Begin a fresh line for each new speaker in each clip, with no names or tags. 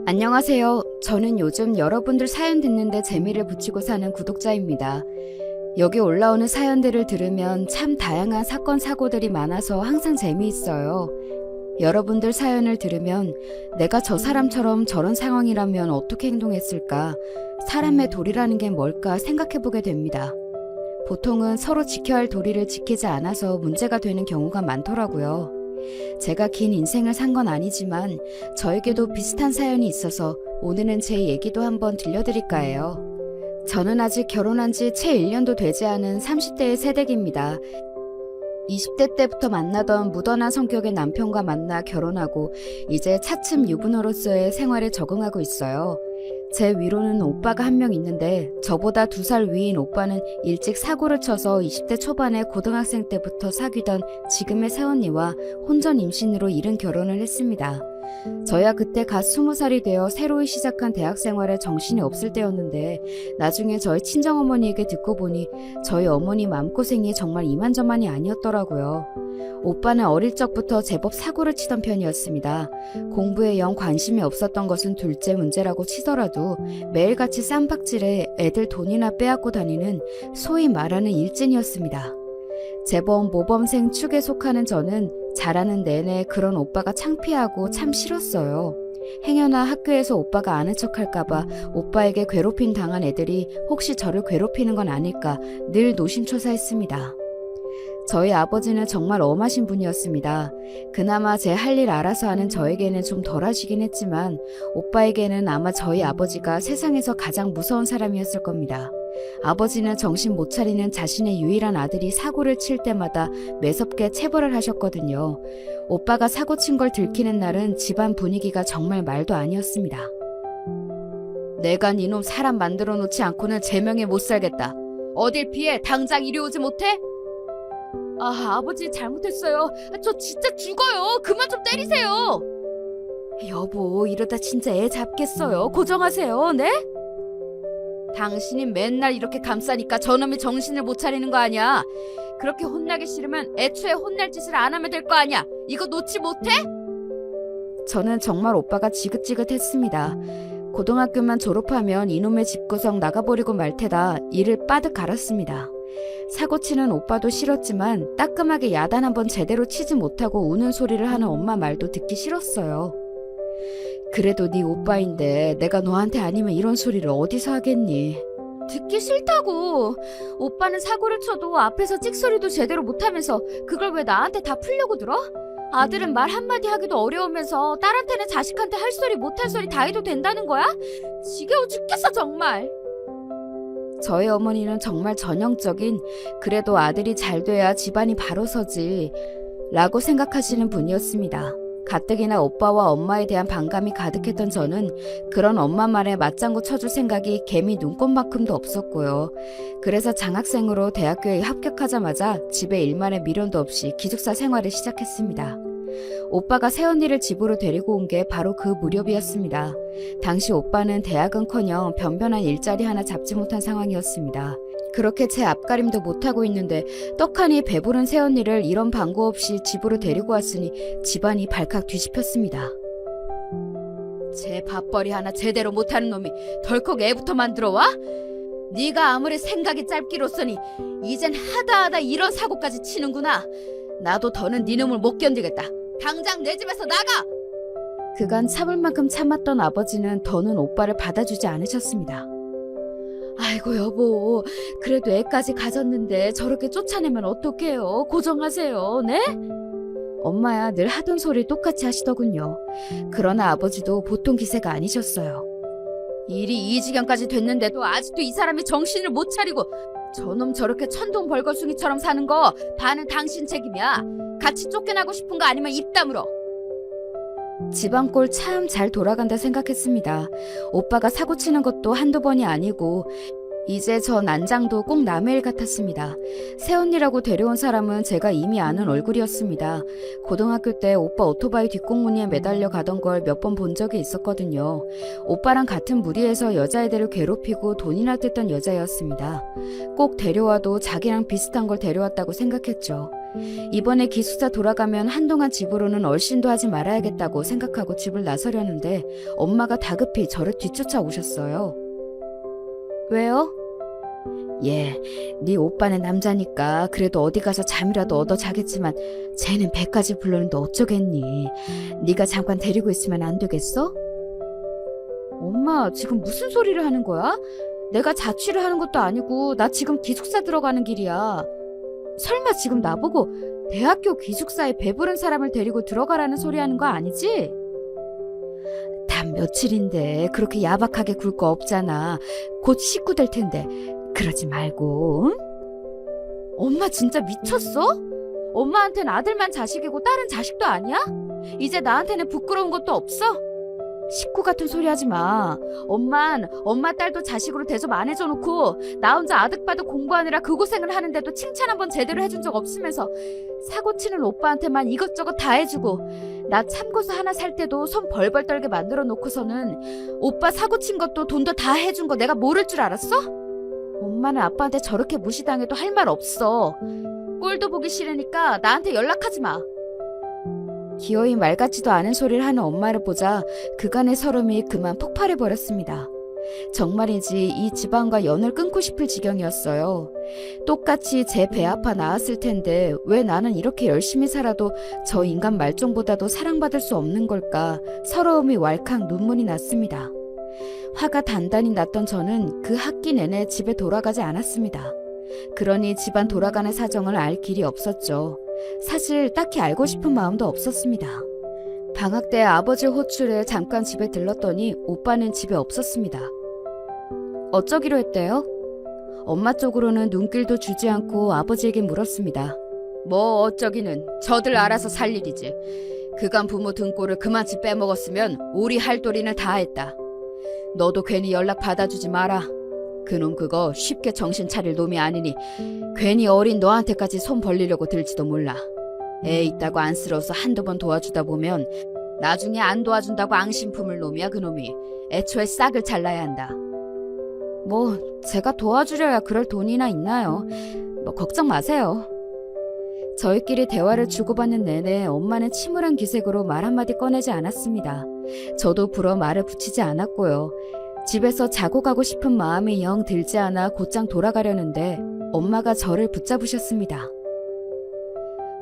안녕하세요. 저는 요즘 여러분들 사연 듣는데 재미를 붙이고 사는 구독자입니다. 여기 올라오는 사연들을 들으면 참 다양한 사건, 사고들이 많아서 항상 재미있어요. 여러분들 사연을 들으면 내가 저 사람처럼 저런 상황이라면 어떻게 행동했을까? 사람의 도리라는 게 뭘까 생각해보게 됩니다. 보통은 서로 지켜야 할 도리를 지키지 않아서 문제가 되는 경우가 많더라고요. 제가 긴 인생을 산 건 아니지만 저에게도 비슷한 사연이 있어서 오늘은 제 얘기도 한번 들려드릴까 해요. 저는 아직 결혼한 지 채 1년도 되지 않은 30대의 새댁입니다. 20대 때부터 만나던 무던한 성격의 남편과 만나 결혼하고 이제 차츰 유부녀로서의 생활에 적응하고 있어요. 제 위로는 오빠가 한 명 있는데 저보다 2살 위인 오빠는 일찍 사고를 쳐서 20대 초반에 고등학생 때부터 사귀던 지금의 새언니와 혼전 임신으로 이른 결혼을 했습니다. 저야 그때 갓 20살이 되어 새로이 시작한 대학 생활에 정신이 없을 때였는데 나중에 저희 친정어머니에게 듣고 보니 저희 어머니 마음고생이 정말 이만저만이 아니었더라고요. 오빠는 어릴 적부터 제법 사고를 치던 편이었습니다. 공부에 영 관심이 없었던 것은 둘째 문제라고 치더라도 매일같이 쌈박질에 애들 돈이나 빼앗고 다니는 소위 말하는 일진이었습니다. 제법 모범생 축에 속하는 저는 자라는 내내 그런 오빠가 창피하고 참 싫었어요. 행여나 학교에서 오빠가 아는 척할까봐 오빠에게 괴롭힘 당한 애들이 혹시 저를 괴롭히는 건 아닐까 늘 노심초사했습니다. 저희 아버지는 정말 엄하신 분이었습니다. 그나마 제 할 일 알아서 하는 저에게는 좀 덜하시긴 했지만 오빠에게는 아마 저희 아버지가 세상에서 가장 무서운 사람이었을 겁니다. 아버지는 정신 못 차리는 자신의 유일한 아들이 사고를 칠 때마다 매섭게 체벌을 하셨거든요. 오빠가 사고 친 걸 들키는 날은 집안 분위기가 정말 말도 아니었습니다. 내가 니놈 사람 만들어 놓지 않고는 제명에 못 살겠다. 어딜 피해 당장 이리 오지 못해? 아버지 잘못했어요. 저 진짜 죽어요. 그만 좀 때리세요. 여보 이러다 진짜 애 잡겠어요. 고정하세요. 네? 당신이 맨날 이렇게 감싸니까 저놈이 정신을 못 차리는 거 아니야. 그렇게 혼나기 싫으면 애초에 혼날 짓을 안 하면 될 거 아니야. 이거 놓지 못해? 저는 정말 오빠가 지긋지긋했습니다. 고등학교만 졸업하면 이놈의 집구석 나가버리고 말 테다 이를 빠득 갈았습니다. 사고치는 오빠도 싫었지만 따끔하게 야단 한번 제대로 치지 못하고 우는 소리를 하는 엄마 말도 듣기 싫었어요. 그래도 네 오빠인데 내가 너한테 아니면 이런 소리를 어디서 하겠니? 듣기 싫다고. 오빠는 사고를 쳐도 앞에서 찍소리도 제대로 못하면서 그걸 왜 나한테 다 풀려고 들어? 아들은 말 한마디 하기도 어려우면서 딸한테는 자식한테 할 소리 못할 소리 다 해도 된다는 거야? 지겨워 죽겠어 정말. 저희 어머니는 정말 전형적인 그래도 아들이 잘 돼야 집안이 바로 서지 라고 생각하시는 분이었습니다. 가뜩이나 오빠와 엄마에 대한 반감이 가득했던 저는 그런 엄마 말에 맞장구 쳐줄 생각이 개미 눈꼽만큼도 없었고요. 그래서 장학생으로 대학교에 합격하자마자 집에 일만의 미련도 없이 기숙사 생활을 시작했습니다. 오빠가 새언니를 집으로 데리고 온 게 바로 그 무렵이었습니다. 당시 오빠는 대학은커녕 변변한 일자리 하나 잡지 못한 상황이었습니다. 그렇게 제 앞가림도 못하고 있는데 떡하니 배부른 새언니를 이런 방구 없이 집으로 데리고 왔으니 집안이 발칵 뒤집혔습니다. 제 밥벌이 하나 제대로 못하는 놈이 덜컥 애부터 만들어 와? 네가 아무리 생각이 짧기로서니 이젠 하다하다 이런 사고까지 치는구나. 나도 더는 네 놈을 못 견디겠다. 당장 내 집에서 나가! 그간 참을 만큼 참았던 아버지는 더는 오빠를 받아주지 않으셨습니다. 아이고 여보, 그래도 애까지 가졌는데 저렇게 쫓아내면 어떡해요. 고정하세요. 네? 엄마야 늘 하던 소리 똑같이 하시더군요. 그러나 아버지도 보통 기세가 아니셨어요. 일이 이 지경까지 됐는데도 아직도 이 사람이 정신을 못 차리고 저놈 저렇게 천둥 벌거숭이처럼 사는 거 반은 당신 책임이야. 같이 쫓겨나고 싶은 거 아니면 입 다물어. 집안 꼴 참 잘 돌아간다 생각했습니다. 오빠가 사고치는 것도 한두 번이 아니고 이제 저 난장도 꼭 남의 일 같았습니다. 새언니라고 데려온 사람은 제가 이미 아는 얼굴이었습니다. 고등학교 때 오빠 오토바이 뒷공무니에 매달려 가던 걸 몇 번 본 적이 있었거든요. 오빠랑 같은 무리에서 여자애들을 괴롭히고 돈이나 뜯던 여자였습니다. 꼭 데려와도 자기랑 비슷한 걸 데려왔다고 생각했죠. 이번에 기숙사 돌아가면 한동안 집으로는 얼씬도 하지 말아야겠다고 생각하고 집을 나서려는데 엄마가 다급히 저를 뒤쫓아 오셨어요. 왜요? 예, 네 오빠는 남자니까 그래도 어디 가서 잠이라도 얻어 자겠지만 쟤는 배까지 부르는데 어쩌겠니? 네가 잠깐 데리고 있으면 안 되겠어? 엄마, 지금 무슨 소리를 하는 거야? 내가 자취를 하는 것도 아니고 나 지금 기숙사 들어가는 길이야. 설마 지금 나보고 대학교 기숙사에 배부른 사람을 데리고 들어가라는 소리 하는 거 아니지? 단 며칠인데 그렇게 야박하게 굴 거 없잖아. 곧 식구 될 텐데 그러지 말고. 응? 엄마 진짜 미쳤어? 엄마한테는 아들만 자식이고 딸은 자식도 아니야? 이제 나한테는 부끄러운 것도 없어? 식구 같은 소리 하지 마. 엄마 딸도 자식으로 대접 안 해줘놓고 나 혼자 아득바득 공부하느라 그 고생을 하는데도 칭찬 한번 제대로 해준 적 없으면서 사고치는 오빠한테만 이것저것 다 해주고 나 참고서 하나 살 때도 손 벌벌 떨게 만들어 놓고서는 오빠 사고친 것도 돈도 다 해준 거 내가 모를 줄 알았어? 엄마는 아빠한테 저렇게 무시당해도 할 말 없어. 꼴도 보기 싫으니까 나한테 연락하지 마. 기어이 말 같지도 않은 소리를 하는 엄마를 보자 그간의 서름이 그만 폭발해버렸습니다. 정말이지 이 집안과 연을 끊고 싶을 지경이었어요. 똑같이 제 배 아파 나았을 텐데 왜 나는 이렇게 열심히 살아도 저 인간 말종보다도 사랑받을 수 없는 걸까 서러움이 왈칵 눈물이 났습니다. 화가 단단히 났던 저는 그 학기 내내 집에 돌아가지 않았습니다. 그러니 집안 돌아가는 사정을 알 길이 없었죠. 사실 딱히 알고 싶은 마음도 없었습니다. 방학 때 아버지 호출에 잠깐 집에 들렀더니 오빠는 집에 없었습니다. 어쩌기로 했대요? 엄마 쪽으로는 눈길도 주지 않고 아버지에게 물었습니다. 뭐 어쩌기는 저들 알아서 살 일이지. 그간 부모 등골을 그만치 빼먹었으면 우리 할 도리는 다 했다. 너도 괜히 연락 받아주지 마라. 그놈 그거 쉽게 정신 차릴 놈이 아니니 괜히 어린 너한테까지 손 벌리려고 들지도 몰라. 애 있다고 안쓰러워서 한두 번 도와주다 보면 나중에 안 도와준다고 앙심 품을 놈이야 그놈이. 애초에 싹을 잘라야 한다. 뭐 제가 도와주려야 그럴 돈이나 있나요? 뭐 걱정 마세요. 저희끼리 대화를 주고받는 내내 엄마는 침울한 기색으로 말 한마디 꺼내지 않았습니다. 저도 불어 말을 붙이지 않았고요. 집에서 자고 가고 싶은 마음이 영 들지 않아 곧장 돌아가려는데 엄마가 저를 붙잡으셨습니다.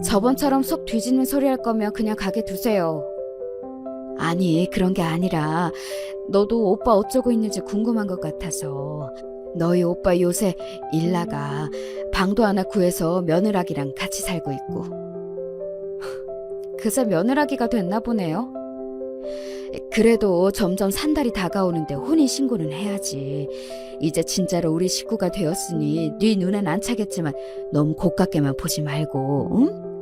저번처럼 속 뒤지는 소리 할 거면 그냥 가게 두세요. 아니, 그런 게 아니라 너도 오빠 어쩌고 있는지 궁금한 것 같아서. 너희 오빠 요새 일 나가 방도 하나 구해서 며느라기랑 같이 살고 있고. 그새 며느라기가 됐나 보네요. 그래도 점점 산달이 다가오는데 혼인신고는 해야지. 이제 진짜로 우리 식구가 되었으니 네 눈엔 안 차겠지만 너무 고깝게만 보지 말고, 응?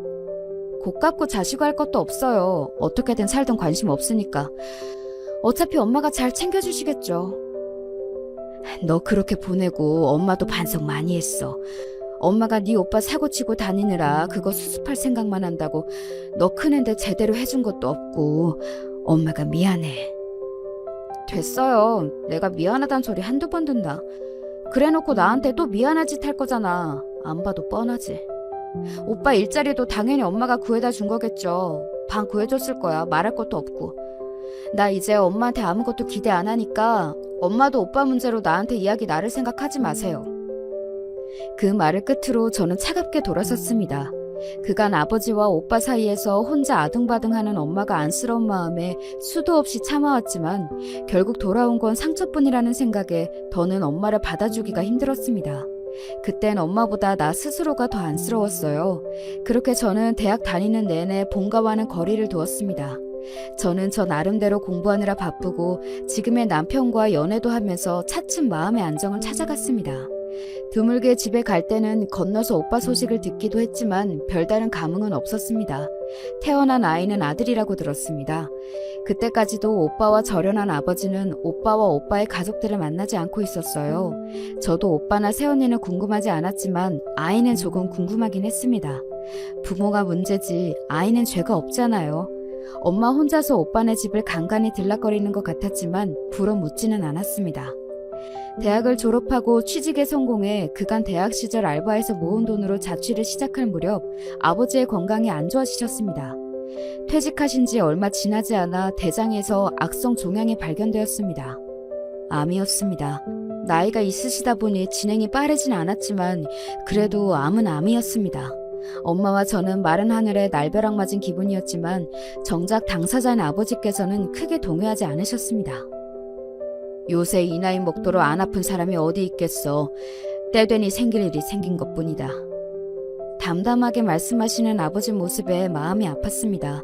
고깝고 자시고 할 것도 없어요. 어떻게든 살던 관심 없으니까. 어차피 엄마가 잘 챙겨주시겠죠. 너 그렇게 보내고 엄마도 반성 많이 했어. 엄마가 네 오빠 사고치고 다니느라 그거 수습할 생각만 한다고 너 크는데 제대로 해준 것도 없고 엄마가 미안해. 됐어요. 내가 미안하단 소리 한두 번 듣나. 그래놓고 나한테 또 미안한 짓 할 거잖아. 안 봐도 뻔하지. 오빠 일자리도 당연히 엄마가 구해다 준 거겠죠. 방 구해줬을 거야. 말할 것도 없고. 나 이제 엄마한테 아무것도 기대 안 하니까 엄마도 오빠 문제로 나한테 이야기 나를 생각하지 마세요. 그 말을 끝으로 저는 차갑게 돌아섰습니다. 그간 아버지와 오빠 사이에서 혼자 아등바등하는 엄마가 안쓰러운 마음에 수도 없이 참아왔지만 결국 돌아온 건 상처뿐이라는 생각에 더는 엄마를 받아주기가 힘들었습니다. 그땐 엄마보다 나 스스로가 더 안쓰러웠어요. 그렇게 저는 대학 다니는 내내 본가와는 거리를 두었습니다. 저는 저 나름대로 공부하느라 바쁘고 지금의 남편과 연애도 하면서 차츰 마음의 안정을 찾아갔습니다. 드물게 집에 갈 때는 건너서 오빠 소식을 듣기도 했지만 별다른 감흥은 없었습니다. 태어난 아이는 아들이라고 들었습니다. 그때까지도 오빠와 절연한 아버지는 오빠와 오빠의 가족들을 만나지 않고 있었어요. 저도 오빠나 새언니는 궁금하지 않았지만 아이는 조금 궁금하긴 했습니다. 부모가 문제지 아이는 죄가 없잖아요. 엄마 혼자서 오빠네 집을 간간히 들락거리는 것 같았지만 불어 묻지는 않았습니다. 대학을 졸업하고 취직에 성공해 그간 대학 시절 알바에서 모은 돈으로 자취를 시작할 무렵 아버지의 건강이 안 좋아지셨습니다. 퇴직하신 지 얼마 지나지 않아 대장에서 악성 종양이 발견되었습니다. 암이었습니다. 나이가 있으시다 보니 진행이 빠르진 않았지만 그래도 암은 암이었습니다. 엄마와 저는 마른 하늘에 날벼락 맞은 기분이었지만 정작 당사자인 아버지께서는 크게 동요하지 않으셨습니다. 요새 이 나이 먹도록 안 아픈 사람이 어디 있겠어. 때되니 생길 일이 생긴 것뿐이다. 담담하게 말씀하시는 아버지 모습에 마음이 아팠습니다.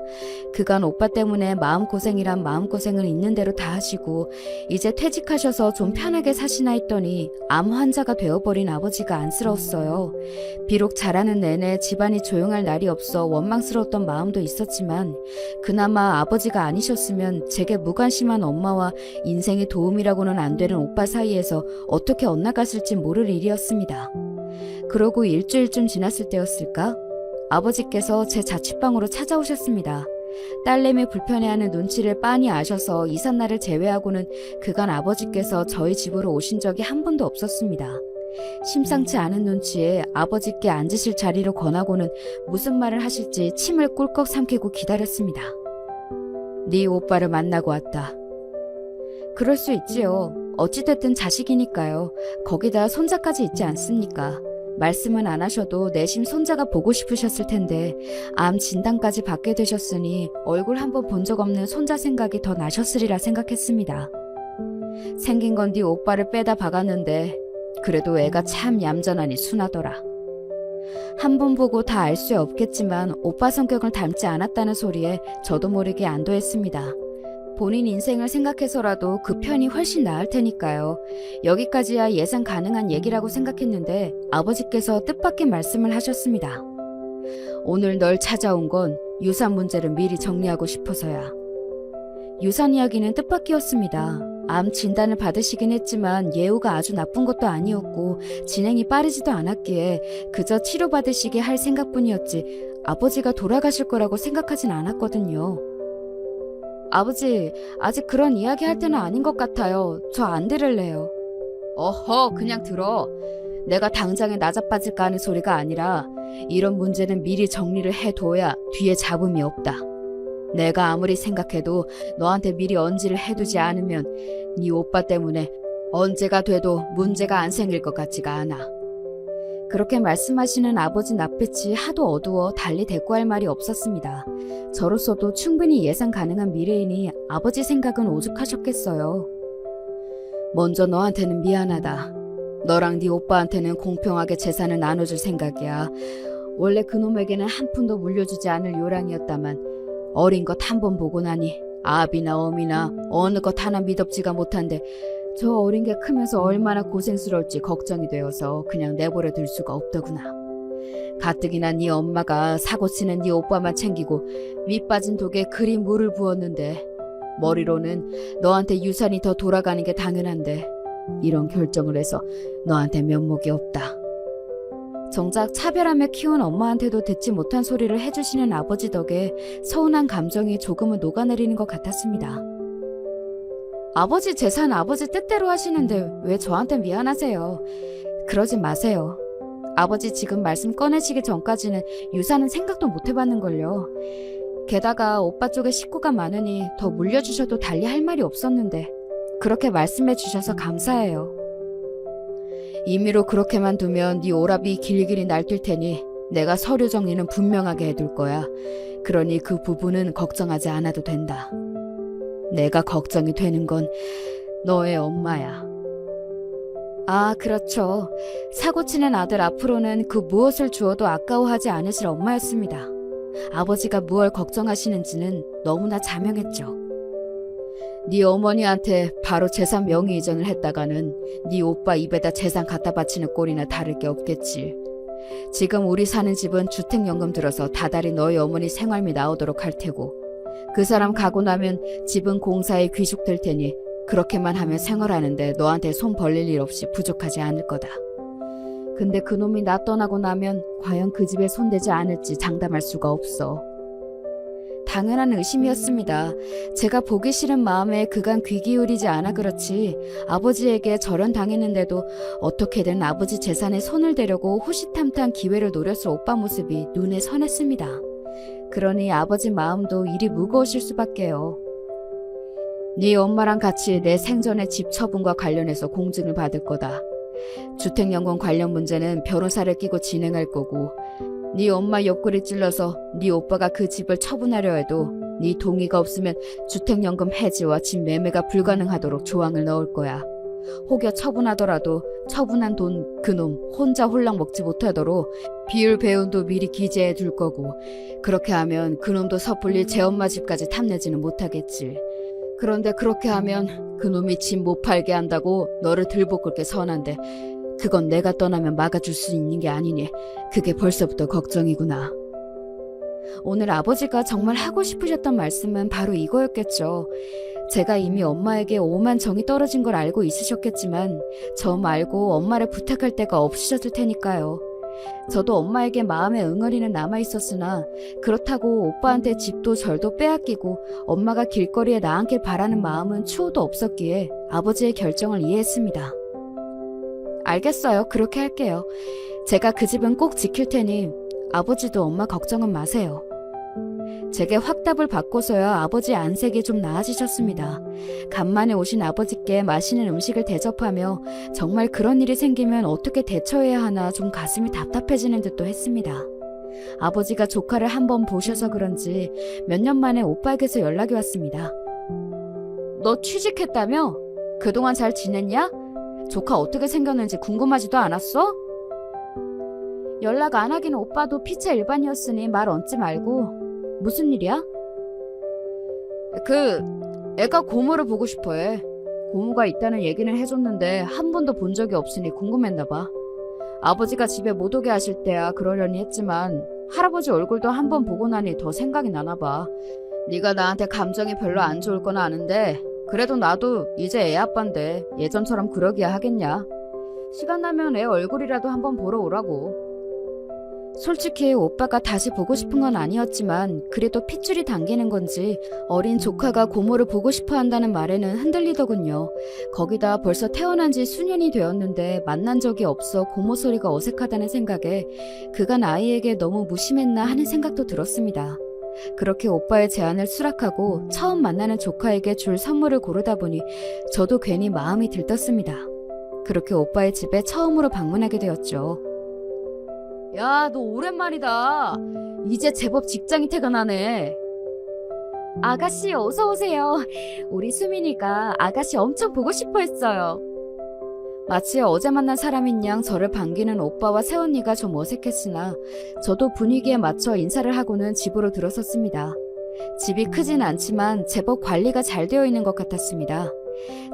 그간 오빠 때문에 마음고생이란 마음고생을 있는 대로 다 하시고 이제 퇴직하셔서 좀 편하게 사시나 했더니 암 환자가 되어버린 아버지가 안쓰러웠어요. 비록 자라는 내내 집안이 조용할 날이 없어 원망스러웠던 마음도 있었지만 그나마 아버지가 아니셨으면 제게 무관심한 엄마와 인생의 도움이라고는 안 되는 오빠 사이에서 어떻게 엇나갔을지 모를 일이었습니다. 그러고 일주일쯤 지났을 때였을까? 아버지께서 제 자취방으로 찾아오셨습니다. 딸내미 불편해하는 눈치를 빤히 아셔서 이삿날을 제외하고는 그간 아버지께서 저희 집으로 오신 적이 한 번도 없었습니다. 심상치 않은 눈치에 아버지께 앉으실 자리로 권하고는 무슨 말을 하실지 침을 꿀꺽 삼키고 기다렸습니다. 네 오빠를 만나고 왔다. 그럴 수 있지요. 어찌됐든 자식이니까요. 거기다 손자까지 있지 않습니까? 말씀은 안 하셔도 내심 손자가 보고 싶으셨을 텐데 암 진단까지 받게 되셨으니 얼굴 한번 본 적 없는 손자 생각이 더 나셨으리라 생각했습니다. 생긴 건 네 오빠를 빼다 박았는데 그래도 애가 참 얌전하니 순하더라. 한 번 보고 다 알 수 없겠지만 오빠 성격을 닮지 않았다는 소리에 저도 모르게 안도했습니다. 본인 인생을 생각해서라도 그 편이 훨씬 나을 테니까요. 여기까지야 예상 가능한 얘기라고 생각했는데 아버지께서 뜻밖의 말씀을 하셨습니다. 오늘 널 찾아온 건 유산 문제를 미리 정리하고 싶어서야. 유산 이야기는 뜻밖이었습니다. 암 진단을 받으시긴 했지만 예후가 아주 나쁜 것도 아니었고 진행이 빠르지도 않았기에 그저 치료받으시게 할 생각뿐이었지 아버지가 돌아가실 거라고 생각하진 않았거든요. 아버지, 아직 그런 이야기 할 때는 아닌 것 같아요. 저 안 들을래요. 어허, 그냥 들어. 내가 당장에 나자빠질까 하는 소리가 아니라 이런 문제는 미리 정리를 해둬야 뒤에 잡음이 없다. 내가 아무리 생각해도 너한테 미리 언지를 해두지 않으면 네 오빠 때문에 언제가 돼도 문제가 안 생길 것 같지가 않아. 그렇게 말씀하시는 아버지 낯빛이 하도 어두워 달리 대꾸할 말이 없었습니다. 저로서도 충분히 예상 가능한 미래이니 아버지 생각은 오죽하셨겠어요. 먼저 너한테는 미안하다. 너랑 네 오빠한테는 공평하게 재산을 나눠줄 생각이야. 원래 그놈에게는 한 푼도 물려주지 않을 요량이었다만 어린 것 한 번 보고 나니 아비나 어미나 어느 것 하나 미덥지가 못한데 저 어린 게 크면서 얼마나 고생스러울지 걱정이 되어서 그냥 내버려 둘 수가 없더구나. 가뜩이나 네 엄마가 사고치는 네 오빠만 챙기고 밑빠진 독에 그리 물을 부었는데 머리로는 너한테 유산이 더 돌아가는 게 당연한데 이런 결정을 해서 너한테 면목이 없다. 정작 차별하며 키운 엄마한테도 듣지 못한 소리를 해주시는 아버지 덕에 서운한 감정이 조금은 녹아내리는 것 같았습니다. 아버지 재산 아버지 뜻대로 하시는데 왜 저한테 미안하세요? 그러지 마세요. 아버지 지금 말씀 꺼내시기 전까지는 유산은 생각도 못 해봤는걸요. 게다가 오빠 쪽에 식구가 많으니 더 물려주셔도 달리 할 말이 없었는데 그렇게 말씀해 주셔서 감사해요. 임의로 그렇게만 두면 네 오라비 길길이 날뛸 테니 내가 서류 정리는 분명하게 해둘 거야. 그러니 그 부분은 걱정하지 않아도 된다. 내가 걱정이 되는 건 너의 엄마야. 아, 그렇죠. 사고치는 아들 앞으로는 그 무엇을 주어도 아까워하지 않으실 엄마였습니다. 아버지가 무얼 걱정하시는지는 너무나 자명했죠. 네 어머니한테 바로 재산 명의 이전을 했다가는 네 오빠 입에다 재산 갖다 바치는 꼴이나 다를 게 없겠지. 지금 우리 사는 집은 주택연금 들어서 다달이 너희 어머니 생활비 나오도록 할 테고 그 사람 가고 나면 집은 공사에 귀속될 테니 그렇게만 하면 생활하는데 너한테 손 벌릴 일 없이 부족하지 않을 거다. 근데 그놈이 나 떠나고 나면 과연 그 집에 손대지 않을지 장담할 수가 없어. 당연한 의심이었습니다. 제가 보기 싫은 마음에 그간 귀 기울이지 않아 그렇지 아버지에게 절연당했는데도 어떻게든 아버지 재산에 손을 대려고 호시탐탐 기회를 노렸을 오빠 모습이 눈에 선했습니다. 그러니 아버지 마음도 일이 무거우실 수밖에요. 네 엄마랑 같이 내 생전의 집 처분과 관련해서 공증을 받을 거다. 주택연금 관련 문제는 변호사를 끼고 진행할 거고 네 엄마 옆구리 찔러서 네 오빠가 그 집을 처분하려 해도 네 동의가 없으면 주택연금 해지와 집 매매가 불가능하도록 조항을 넣을 거야. 혹여 처분하더라도 처분한 돈 그놈 혼자 홀랑 먹지 못하도록 비율 배운도 미리 기재해 둘 거고 그렇게 하면 그놈도 섣불리 제 엄마 집까지 탐내지는 못하겠지. 그런데 그렇게 하면 그놈이 집 못 팔게 한다고 너를 들볶을게 선한데 그건 내가 떠나면 막아줄 수 있는 게 아니니 그게 벌써부터 걱정이구나. 오늘 아버지가 정말 하고 싶으셨던 말씀은 바로 이거였겠죠. 제가 이미 엄마에게 오만 정이 떨어진 걸 알고 있으셨겠지만 저 말고 엄마를 부탁할 데가 없으셨을 테니까요. 저도 엄마에게 마음의 응어리는 남아있었으나 그렇다고 오빠한테 집도 절도 빼앗기고 엄마가 길거리에 나앉길 바라는 마음은 추호도 없었기에 아버지의 결정을 이해했습니다. 알겠어요. 그렇게 할게요. 제가 그 집은 꼭 지킬 테니 아버지도 엄마 걱정은 마세요. 제게 확답을 받고서야 아버지의 안색이 좀 나아지셨습니다. 간만에 오신 아버지께 맛있는 음식을 대접하며 정말 그런 일이 생기면 어떻게 대처해야 하나 좀 가슴이 답답해지는 듯도 했습니다. 아버지가 조카를 한번 보셔서 그런지 몇 년 만에 오빠에게서 연락이 왔습니다. 너 취직했다며? 그동안 잘 지냈냐? 조카 어떻게 생겼는지 궁금하지도 않았어? 연락 안 하긴 오빠도 피차 일반이었으니 말 얹지 말고. 무슨 일이야? 애가 고모를 보고 싶어해. 고모가 있다는 얘기는 해줬는데 한 번도 본 적이 없으니 궁금했나봐. 아버지가 집에 못 오게 하실 때야 그러려니 했지만 할아버지 얼굴도 한 번 보고 나니 더 생각이 나나봐. 네가 나한테 감정이 별로 안 좋을 건 아는데 그래도 나도 이제 애 아빠인데 예전처럼 그러기야 하겠냐. 시간 나면 애 얼굴이라도 한번 보러 오라고. 솔직히 오빠가 다시 보고 싶은 건 아니었지만 그래도 핏줄이 당기는 건지 어린 조카가 고모를 보고 싶어 한다는 말에는 흔들리더군요. 거기다 벌써 태어난 지 수년이 되었는데 만난 적이 없어 고모 소리가 어색하다는 생각에 그간 아이에게 너무 무심했나 하는 생각도 들었습니다. 그렇게 오빠의 제안을 수락하고 처음 만나는 조카에게 줄 선물을 고르다 보니 저도 괜히 마음이 들떴습니다. 그렇게 오빠의 집에 처음으로 방문하게 되었죠. 야, 너 오랜만이다. 이제 제법 직장이 퇴근하네. 아가씨 어서 오세요. 우리 수민이가 아가씨 엄청 보고 싶어 했어요. 마치 어제 만난 사람인 양 저를 반기는 오빠와 새언니가 좀 어색했으나 저도 분위기에 맞춰 인사를 하고는 집으로 들어섰습니다. 집이 크진 않지만 제법 관리가 잘 되어 있는 것 같았습니다.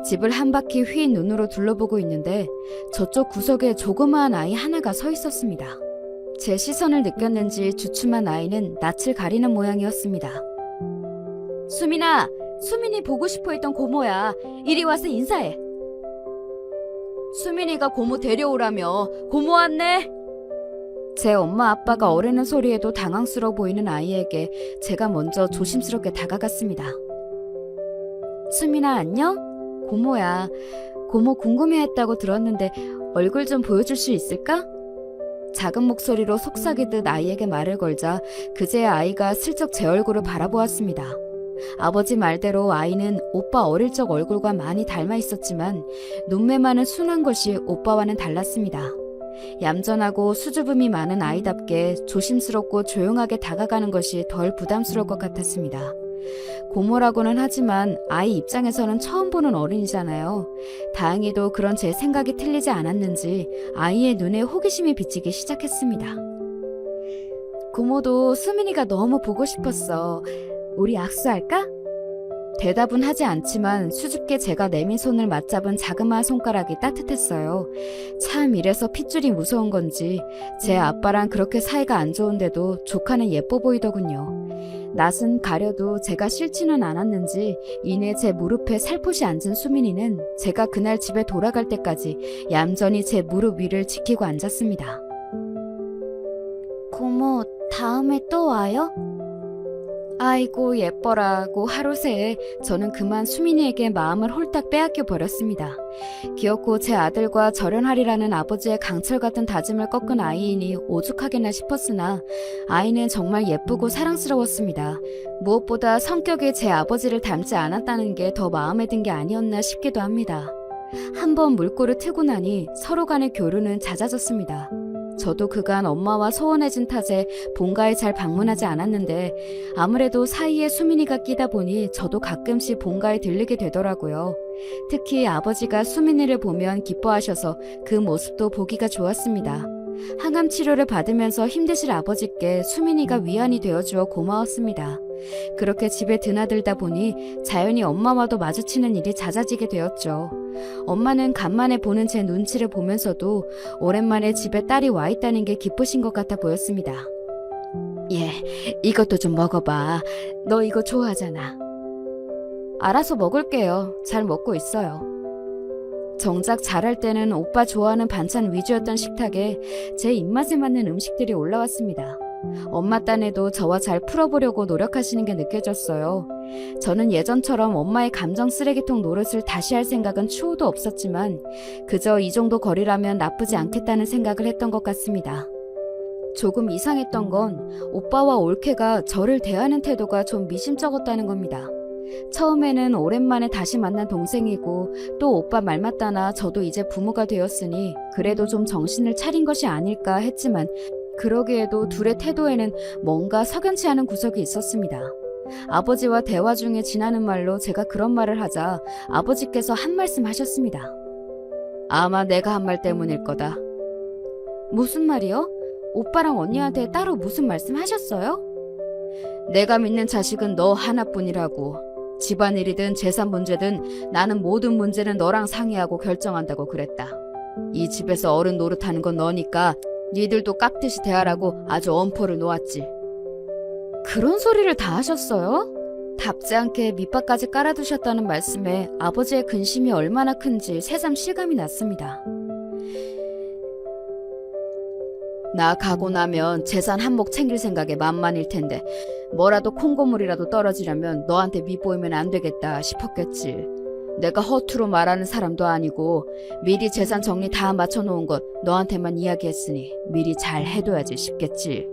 집을 한 바퀴 휘인 눈으로 둘러보고 있는데 저쪽 구석에 조그마한 아이 하나가 서 있었습니다. 제 시선을 느꼈는지 주춤한 아이는 낯을 가리는 모양이었습니다. 수민아, 수민이 보고 싶어 했던 고모야. 이리 와서 인사해. 수민이가 고모 데려오라며. 고모 왔네. 제 엄마 아빠가 어르는 소리에도 당황스러워 보이는 아이에게 제가 먼저 조심스럽게 다가갔습니다. 수민아 안녕? 고모야. 고모 궁금해했다고 들었는데 얼굴 좀 보여줄 수 있을까? 작은 목소리로 속삭이듯 아이에게 말을 걸자 그제야 아이가 슬쩍 제 얼굴을 바라보았습니다. 아버지 말대로 아이는 오빠 어릴 적 얼굴과 많이 닮아 있었지만 눈매만은 순한 것이 오빠와는 달랐습니다. 얌전하고 수줍음이 많은 아이답게 조심스럽고 조용하게 다가가는 것이 덜 부담스러울 것 같았습니다. 고모라고는 하지만 아이 입장에서는 처음 보는 어른이잖아요. 다행히도 그런 제 생각이 틀리지 않았는지 아이의 눈에 호기심이 비치기 시작했습니다. 고모도 수민이가 너무 보고 싶었어. 우리 악수할까? 대답은 하지 않지만 수줍게 제가 내민 손을 맞잡은 자그마한 손가락이 따뜻했어요. 참 이래서 핏줄이 무서운 건지 제 아빠랑 그렇게 사이가 안 좋은데도 조카는 예뻐 보이더군요. 낯은 가려도 제가 싫지는 않았는지 이내 제 무릎에 살포시 앉은 수민이는 제가 그날 집에 돌아갈 때까지 얌전히 제 무릎 위를 지키고 앉았습니다. 고모, 다음에 또 와요? 아이고 예뻐라고 하루 새에 저는 그만 수민이에게 마음을 홀딱 빼앗겨 버렸습니다. 기어코 제 아들과 절연하리라는 아버지의 강철 같은 다짐을 꺾은 아이이니 오죽하겠나 싶었으나 아이는 정말 예쁘고 사랑스러웠습니다. 무엇보다 성격이 제 아버지를 닮지 않았다는 게 더 마음에 든 게 아니었나 싶기도 합니다. 한번 물꼬를 트고 나니 서로 간의 교류는 잦아졌습니다. 저도 그간 엄마와 소원해진 탓에 본가에 잘 방문하지 않았는데 아무래도 사이에 수민이가 끼다 보니 저도 가끔씩 본가에 들르게 되더라고요. 특히 아버지가 수민이를 보면 기뻐하셔서 그 모습도 보기가 좋았습니다. 항암 치료를 받으면서 힘드실 아버지께 수민이가 위안이 되어주어 고마웠습니다. 그렇게 집에 드나들다 보니 자연히 엄마와도 마주치는 일이 잦아지게 되었죠. 엄마는 간만에 보는 제 눈치를 보면서도 오랜만에 집에 딸이 와 있다는 게 기쁘신 것 같아 보였습니다. 예, 이것도 좀 먹어봐. 너 이거 좋아하잖아. 알아서 먹을게요. 잘 먹고 있어요. 정작 잘할 때는 오빠 좋아하는 반찬 위주였던 식탁에 제 입맛에 맞는 음식들이 올라왔습니다. 엄마 딴에도 저와 잘 풀어보려고 노력하시는 게 느껴졌어요. 저는 예전처럼 엄마의 감정 쓰레기통 노릇을 다시 할 생각은 추호도 없었지만 그저 이 정도 거리라면 나쁘지 않겠다는 생각을 했던 것 같습니다. 조금 이상했던 건 오빠와 올케가 저를 대하는 태도가 좀 미심쩍었다는 겁니다. 처음에는 오랜만에 다시 만난 동생이고 또 오빠 말 맞다나 저도 이제 부모가 되었으니 그래도 좀 정신을 차린 것이 아닐까 했지만 그러기에도 둘의 태도에는 뭔가 석연치 않은 구석이 있었습니다. 아버지와 대화 중에 지나는 말로 제가 그런 말을 하자 아버지께서 한 말씀 하셨습니다. 아마 내가 한 말 때문일 거다. 무슨 말이요? 오빠랑 언니한테 따로 무슨 말씀 하셨어요? 내가 믿는 자식은 너 하나뿐이라고. 집안일이든 재산 문제든 나는 모든 문제는 너랑 상의하고 결정한다고 그랬다. 이 집에서 어른 노릇하는 건 너니까 니들도 깍듯이 대하라고 아주 엄포를 놓았지. 그런 소리를 다 하셨어요? 답지 않게 밑밥까지 깔아두셨다는 말씀에 아버지의 근심이 얼마나 큰지 새삼 실감이 났습니다. 나 가고 나면 재산 한몫 챙길 생각에 만만일 텐데 뭐라도 콩고물이라도 떨어지려면 너한테 밑보이면 안 되겠다 싶었겠지. 내가 허투루 말하는 사람도 아니고 미리 재산 정리 다 맞춰놓은 것 너한테만 이야기했으니 미리 잘 해둬야지 싶겠지.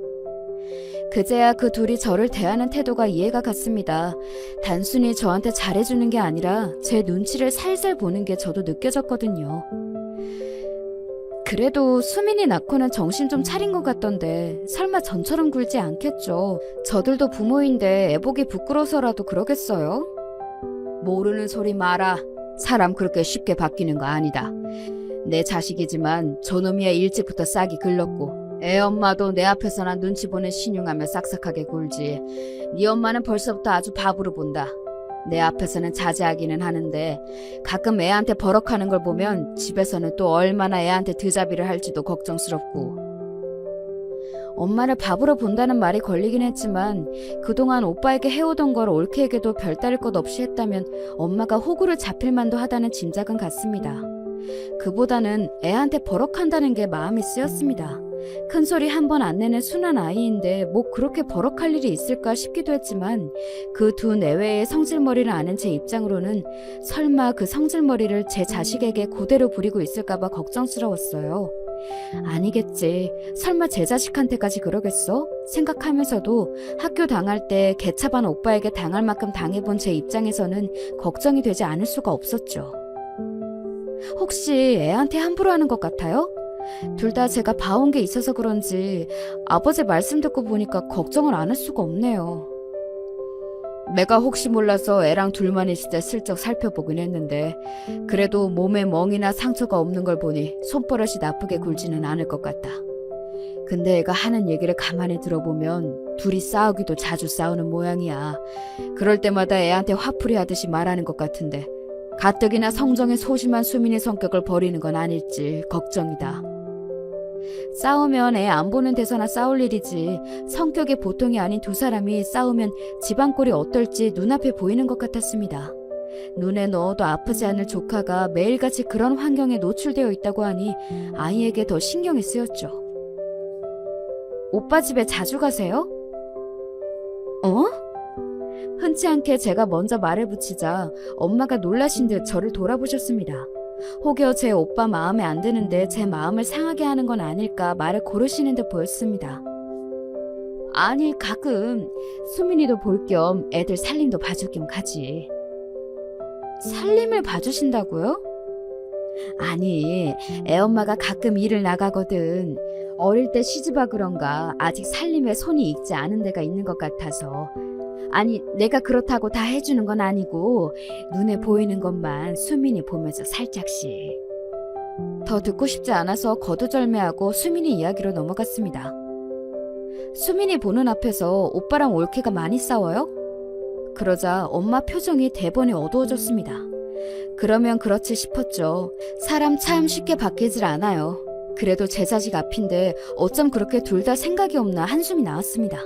그제야 그 둘이 저를 대하는 태도가 이해가 갔습니다. 단순히 저한테 잘해주는 게 아니라 제 눈치를 살살 보는 게 저도 느껴졌거든요. 그래도 수민이 낳고는 정신 좀 차린 것 같던데 설마 전처럼 굴지 않겠죠. 저들도 부모인데 애보기 부끄러워서라도 그러겠어요? 모르는 소리 마라. 사람 그렇게 쉽게 바뀌는 거 아니다. 내 자식이지만 저놈이야 일찍부터 싹이 글렀고 애 엄마도 내 앞에서나 눈치 보는 신용하며 싹싹하게 굴지. 네 엄마는 벌써부터 아주 바보로 본다. 내 앞에서는 자제하기는 하는데 가끔 애한테 버럭하는 걸 보면 집에서는 또 얼마나 애한테 드자비를 할지도 걱정스럽고. 엄마를 바보로 본다는 말이 걸리긴 했지만 그동안 오빠에게 해오던 걸 올케에게도 별다를 것 없이 했다면 엄마가 호구를 잡힐 만도 하다는 짐작은 갔습니다. 그보다는 애한테 버럭한다는 게 마음이 쓰였습니다. 큰소리 한 번 안 내는 순한 아이인데 뭐 그렇게 버럭할 일이 있을까 싶기도 했지만 그 두 내외의 성질머리를 아는 제 입장으로는 설마 그 성질머리를 제 자식에게 그대로 부리고 있을까봐 걱정스러웠어요. 아니겠지. 설마 제 자식한테까지 그러겠어? 생각하면서도 학교 당할 때 개차반 오빠에게 당할 만큼 당해본 제 입장에서는 걱정이 되지 않을 수가 없었죠. 혹시 애한테 함부로 하는 것 같아요? 둘 다 제가 봐온 게 있어서 그런지 아버지 말씀 듣고 보니까 걱정을 안 할 수가 없네요. 내가 혹시 몰라서 애랑 둘만 있을 때 슬쩍 살펴보긴 했는데 그래도 몸에 멍이나 상처가 없는 걸 보니 손버릇이 나쁘게 굴지는 않을 것 같다. 근데 애가 하는 얘기를 가만히 들어보면 둘이 싸우기도 자주 싸우는 모양이야. 그럴 때마다 애한테 화풀이 하듯이 말하는 것 같은데 가뜩이나 성정에 소심한 수민의 성격을 버리는 건 아닐지 걱정이다. 싸우면 애 안 보는 데서나 싸울 일이지 성격이 보통이 아닌 두 사람이 싸우면 집안 꼴이 어떨지 눈앞에 보이는 것 같았습니다. 눈에 넣어도 아프지 않을 조카가 매일같이 그런 환경에 노출되어 있다고 하니 아이에게 더 신경이 쓰였죠. 오빠 집에 자주 가세요? 어? 흔치 않게 제가 먼저 말을 붙이자 엄마가 놀라신 듯 저를 돌아보셨습니다. 혹여 제 오빠 마음에 안 드는데 제 마음을 상하게 하는 건 아닐까 말을 고르시는 듯 보였습니다. 아니, 가끔 수민이도 볼 겸 애들 살림도 봐줄 겸 가지. 살림을 봐주신다고요? 아니, 애엄마가 가끔 일을 나가거든. 어릴 때 시집와 그런가 아직 살림에 손이 익지 않은 데가 있는 것 같아서. 아니, 내가 그렇다고 다 해주는 건 아니고 눈에 보이는 것만 수민이 보면서 살짝씩. 더 듣고 싶지 않아서 거두절미하고 수민이 이야기로 넘어갔습니다. 수민이 보는 앞에서 오빠랑 올케가 많이 싸워요? 그러자 엄마 표정이 대번에 어두워졌습니다. 그러면 그렇지 싶었죠. 사람 참 쉽게 바뀌질 않아요. 그래도 제 자식 앞인데 어쩜 그렇게 둘 다 생각이 없나 한숨이 나왔습니다.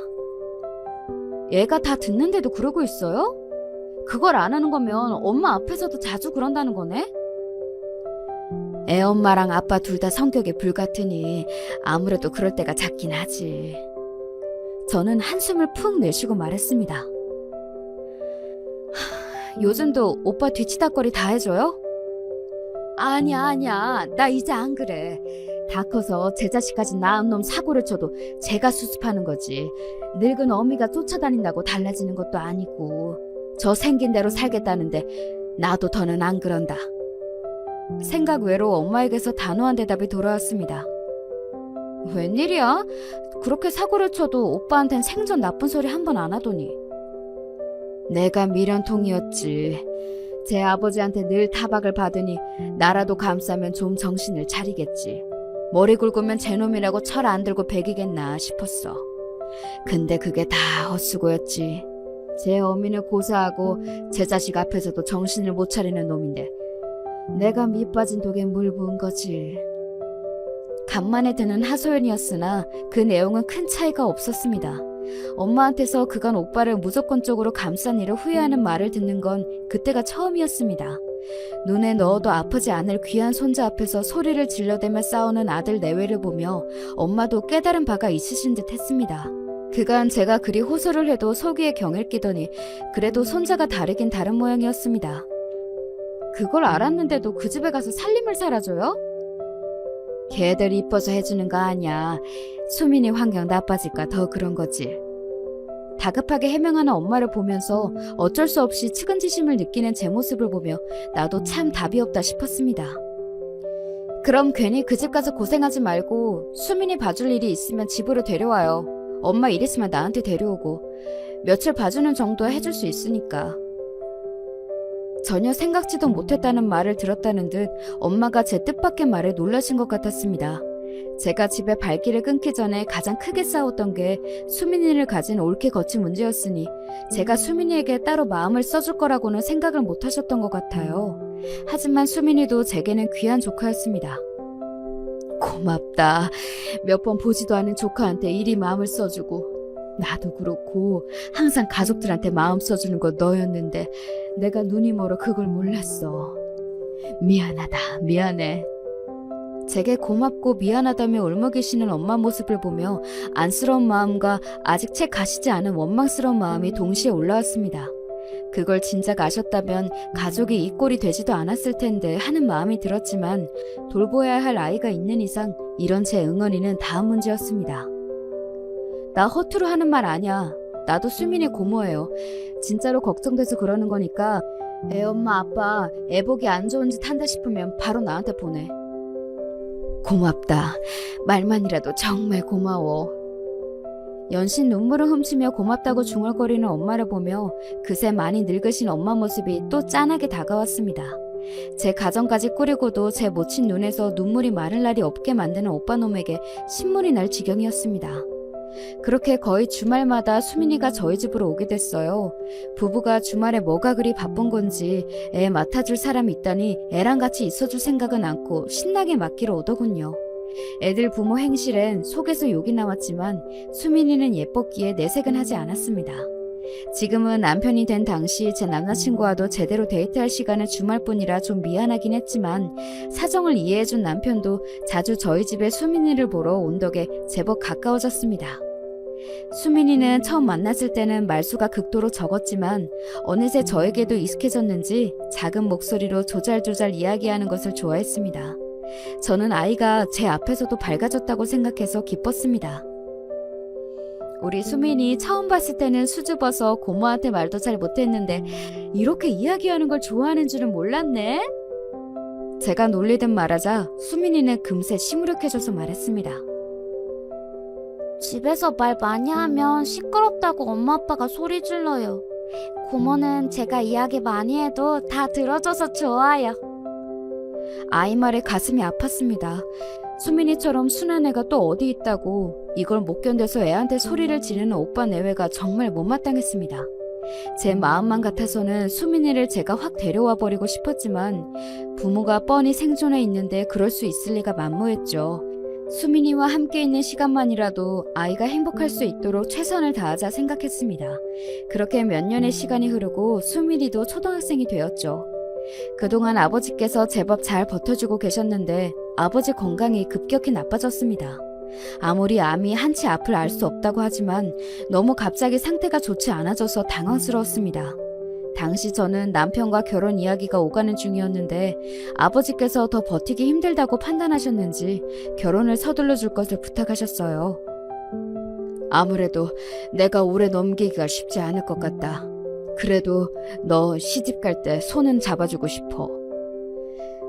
얘가 다 듣는데도 그러고 있어요? 그걸 안 하는 거면 엄마 앞에서도 자주 그런다는 거네? 애엄마랑 아빠 둘 다 성격이 불같으니 아무래도 그럴 때가 잦긴 하지. 저는 한숨을 푹 내쉬고 말했습니다. 요즘도 오빠 뒤치다거리 다 해줘요? 아니야. 나 이제 안 그래. 다 커서 제 자식까지 낳은 놈 사고를 쳐도 제가 수습하는 거지. 늙은 어미가 쫓아다닌다고 달라지는 것도 아니고. 저 생긴 대로 살겠다는데 나도 더는 안 그런다. 생각 외로 엄마에게서 단호한 대답이 돌아왔습니다. 웬일이야? 그렇게 사고를 쳐도 오빠한텐 생전 나쁜 소리 한 번 안 하더니. 내가 미련통이었지. 제 아버지한테 늘 타박을 받으니 나라도 감싸면 좀 정신을 차리겠지. 머리 굵으면 제 놈이라고 철 안 들고 배기겠나 싶었어. 근데 그게 다 헛수고였지. 제 어미는 고사하고 제 자식 앞에서도 정신을 못 차리는 놈인데 내가 밑빠진 독에 물 부은 거지. 간만에 듣는 하소연이었으나 그 내용은 큰 차이가 없었습니다. 엄마한테서 그간 오빠를 무조건적으로 감싼 일을 후회하는 말을 듣는 건 그때가 처음이었습니다. 눈에 넣어도 아프지 않을 귀한 손자 앞에서 소리를 질러대며 싸우는 아들 내외를 보며 엄마도 깨달은 바가 있으신 듯 했습니다. 그간 제가 그리 호소를 해도 속이에 경을 끼더니 그래도 손자가 다르긴 다른 모양이었습니다. 그걸 알았는데도 그 집에 가서 살림을 살아줘요? 걔들 이뻐서 해주는 거 아니야. 수민이 환경 나빠질까 더 그런 거지. 다급하게 해명하는 엄마를 보면서 어쩔 수 없이 측은지심을 느끼는 제 모습을 보며 나도 참 답이 없다 싶었습니다. 그럼 괜히 그 집 가서 고생하지 말고 수민이 봐줄 일이 있으면 집으로 데려와요. 엄마 일 있으면 나한테 데려오고 며칠 봐주는 정도 해줄 수 있으니까. 전혀 생각지도 못했다는 말을 들었다는 듯 엄마가 제 뜻밖의 말에 놀라신 것 같았습니다. 제가 집에 발길을 끊기 전에 가장 크게 싸웠던 게 수민이를 가진 옳게 거친 문제였으니 제가 수민이에게 따로 마음을 써줄 거라고는 생각을 못 하셨던 것 같아요. 하지만 수민이도 제게는 귀한 조카였습니다. 고맙다. 몇 번 보지도 않은 조카한테 이리 마음을 써주고 나도 그렇고 항상 가족들한테 마음 써주는 거 너였는데 내가 눈이 멀어 그걸 몰랐어. 미안하다. 미안해. 제게 고맙고 미안하다며 울먹이시는 엄마 모습을 보며 안쓰러운 마음과 아직 채 가시지 않은 원망스러운 마음이 동시에 올라왔습니다. 그걸 진작 아셨다면 가족이 이 꼴이 되지도 않았을 텐데 하는 마음이 들었지만 돌보아야 할 아이가 있는 이상 이런 제 응어리는 다음 문제였습니다. 나 허투루 하는 말 아니야. 나도 수민이 고모예요. 진짜로 걱정돼서 그러는 거니까 애 엄마 아빠 애 보기 안 좋은 짓 한다 싶으면 바로 나한테 보내. 고맙다. 말만이라도 정말 고마워. 연신 눈물을 훔치며 고맙다고 중얼거리는 엄마를 보며 그새 많이 늙으신 엄마 모습이 또 짠하게 다가왔습니다. 제 가정까지 꾸리고도 제 모친 눈에서 눈물이 마를 날이 없게 만드는 오빠놈에게 신물이 날 지경이었습니다. 그렇게 거의 주말마다 수민이가 저희 집으로 오게 됐어요. 부부가 주말에 뭐가 그리 바쁜 건지 애 맡아줄 사람이 있다니 애랑 같이 있어줄 생각은 않고 신나게 맡기러 오더군요. 애들 부모 행실엔 속에서 욕이 나왔지만 수민이는 예뻤기에 내색은 하지 않았습니다. 지금은 남편이 된 당시 제 남자친구와도 제대로 데이트할 시간은 주말뿐이라 좀 미안하긴 했지만 사정을 이해해준 남편도 자주 저희 집에 수민이를 보러 온 덕에 제법 가까워졌습니다. 수민이는 처음 만났을 때는 말수가 극도로 적었지만 어느새 저에게도 익숙해졌는지 작은 목소리로 조잘조잘 이야기하는 것을 좋아했습니다. 저는 아이가 제 앞에서도 밝아졌다고 생각해서 기뻤습니다. 우리 수민이 처음 봤을 때는 수줍어서 고모한테 말도 잘 못했는데 이렇게 이야기하는 걸 좋아하는 줄은 몰랐네. 제가 놀리듯 말하자 수민이는 금세 시무룩해져서 말했습니다. 집에서 말 많이 하면 시끄럽다고 엄마 아빠가 소리 질러요. 고모는 제가 이야기 많이 해도 다 들어줘서 좋아요. 아이 말에 가슴이 아팠습니다. 수민이처럼 순한 애가 또 어디 있다고 이걸 못 견뎌서 애한테 소리를 지르는 오빠 내외가 정말 못마땅했습니다. 제 마음만 같아서는 수민이를 제가 확 데려와 버리고 싶었지만 부모가 뻔히 생존해 있는데 그럴 수 있을 리가 만무했죠. 수민이와 함께 있는 시간만이라도 아이가 행복할 수 있도록 최선을 다하자 생각했습니다. 그렇게 몇 년의 시간이 흐르고 수민이도 초등학생이 되었죠. 그동안 아버지께서 제법 잘 버텨주고 계셨는데 아버지 건강이 급격히 나빠졌습니다. 아무리 암이 한치 앞을 알 수 없다고 하지만 너무 갑자기 상태가 좋지 않아져서 당황스러웠습니다. 당시 저는 남편과 결혼 이야기가 오가는 중이었는데 아버지께서 더 버티기 힘들다고 판단하셨는지 결혼을 서둘러 줄 것을 부탁하셨어요. 아무래도 내가 오래 넘기기가 쉽지 않을 것 같다. 그래도 너 시집 갈 때 손은 잡아주고 싶어.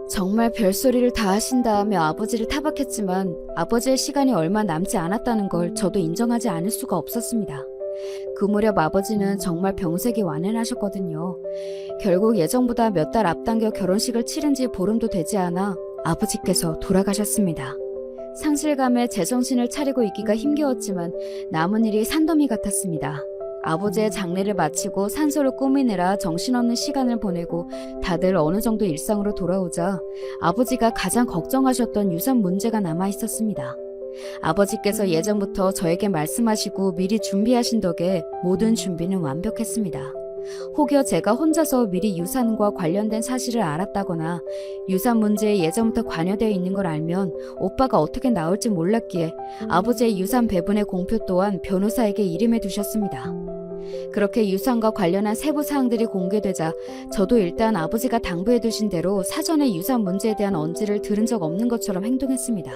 정말 별소리를 다 하신다며 아버지를 타박했지만 아버지의 시간이 얼마 남지 않았다는 걸 저도 인정하지 않을 수가 없었습니다. 그 무렵 아버지는 정말 병색이 완연하셨거든요. 결국 예정보다 몇 달 앞당겨 결혼식을 치른 지 보름도 되지 않아 아버지께서 돌아가셨습니다. 상실감에 제정신을 차리고 있기가 힘겨웠지만 남은 일이 산더미 같았습니다. 아버지의 장례를 마치고 산소를 꾸미느라 정신없는 시간을 보내고 다들 어느 정도 일상으로 돌아오자 아버지가 가장 걱정하셨던 유산 문제가 남아 있었습니다. 아버지께서 예전부터 저에게 말씀하시고 미리 준비하신 덕에 모든 준비는 완벽했습니다. 혹여 제가 혼자서 미리 유산과 관련된 사실을 알았다거나 유산 문제에 예전부터 관여되어 있는 걸 알면 오빠가 어떻게 나올지 몰랐기에 아버지의 유산 배분의 공표 또한 변호사에게 이름해 두셨습니다. 그렇게 유산과 관련한 세부 사항들이 공개되자 저도 일단 아버지가 당부해 두신 대로 사전에 유산 문제에 대한 언지를 들은 적 없는 것처럼 행동했습니다.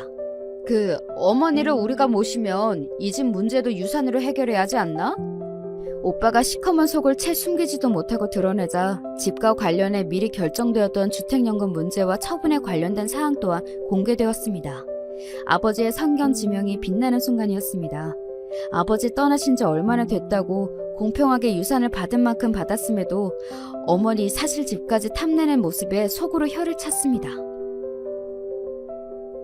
어머니를 우리가 모시면 이 집 문제도 유산으로 해결해야 하지 않나? 오빠가 시커먼 속을 채 숨기지도 못하고 드러내자 집과 관련해 미리 결정되었던 주택연금 문제와 처분에 관련된 사항 또한 공개되었습니다. 아버지의 선견 지명이 빛나는 순간이었습니다. 아버지 떠나신 지 얼마나 됐다고 공평하게 유산을 받은 만큼 받았음에도 어머니 사실 집까지 탐내는 모습에 속으로 혀를 찼습니다.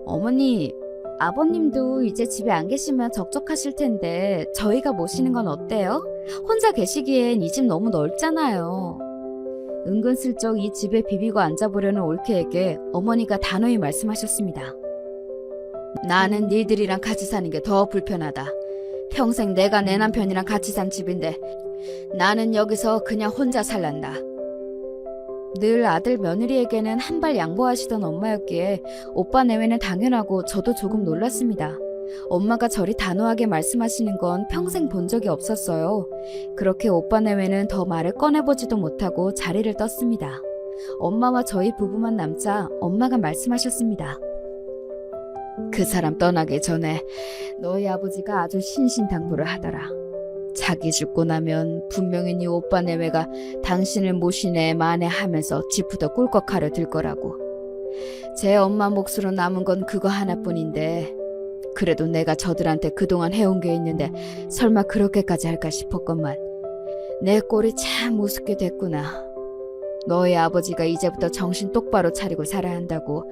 어머니, 아버님도 이제 집에 안 계시면 적적하실 텐데 저희가 모시는 건 어때요? 혼자 계시기엔 이 집 너무 넓잖아요. 은근슬쩍 이 집에 비비고 앉아보려는 올케에게 어머니가 단호히 말씀하셨습니다. 나는 니들이랑 같이 사는 게 더 불편하다. 평생 내가 내 남편이랑 같이 산 집인데 나는 여기서 그냥 혼자 살란다. 늘 아들 며느리에게는 한 발 양보하시던 엄마였기에 오빠 내외는 당연하고 저도 조금 놀랐습니다. 엄마가 저리 단호하게 말씀하시는 건 평생 본 적이 없었어요. 그렇게 오빠 내외는 더 말을 꺼내보지도 못하고 자리를 떴습니다. 엄마와 저희 부부만 남자 엄마가 말씀하셨습니다. 그 사람 떠나기 전에 너희 아버지가 아주 신신당부를 하더라. 자기 죽고 나면 분명히 네 오빠 내외가 당신을 모시네 마네 하면서 지푸더 꿀꺽하려 들 거라고. 제 엄마 몫으로 남은 건 그거 하나뿐인데 그래도 내가 저들한테 그동안 해온 게 있는데 설마 그렇게까지 할까 싶었건만 내 꼴이 참 우습게 됐구나. 너희 아버지가 이제부터 정신 똑바로 차리고 살아야 한다고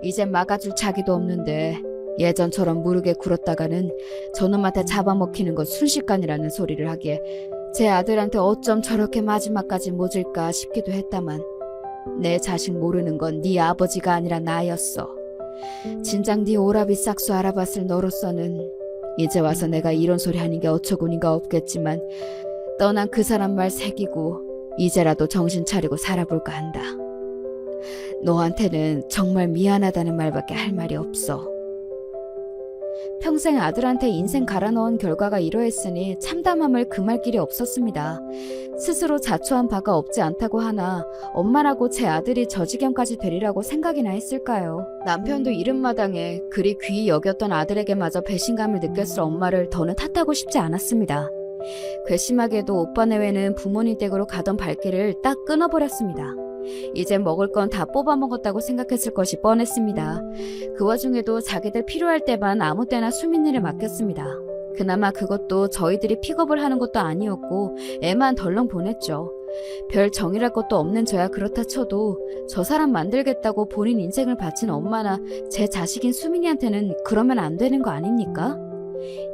이제 막아줄 자기도 없는데 예전처럼 무르게 굴었다가는 저놈한테 잡아먹히는 건 순식간이라는 소리를 하기에 제 아들한테 어쩜 저렇게 마지막까지 모질까 싶기도 했다만 내 자식 모르는 건 네 아버지가 아니라 나였어. 진작 네 오라비 싹수 알아봤을 너로서는 이제 와서 내가 이런 소리 하는 게 어처구니가 없겠지만 떠난 그 사람 말 새기고 이제라도 정신 차리고 살아볼까 한다. 너한테는 정말 미안하다는 말밖에 할 말이 없어. 평생 아들한테 인생 갈아넣은 결과가 이러했으니 참담함을 금할 길이 없었습니다. 스스로 자초한 바가 없지 않다고 하나 엄마라고 제 아들이 저 지경까지 되리라고 생각이나 했을까요? 남편도 이른마당에 그리 귀히 여겼던 아들에게마저 배신감을 느꼈을 엄마를 더는 탓하고 싶지 않았습니다. 괘씸하게도 오빠 내외는 부모님 댁으로 가던 발길을 딱 끊어버렸습니다. 이제 먹을 건 다 뽑아먹었다고 생각했을 것이 뻔했습니다. 그 와중에도 자기들 필요할 때만 아무 때나 수민이를 맡겼습니다. 그나마 그것도 저희들이 픽업을 하는 것도 아니었고 애만 덜렁 보냈죠. 별 정이랄 것도 없는 저야 그렇다 쳐도 저 사람 만들겠다고 본인 인생을 바친 엄마나 제 자식인 수민이한테는 그러면 안 되는 거 아닙니까?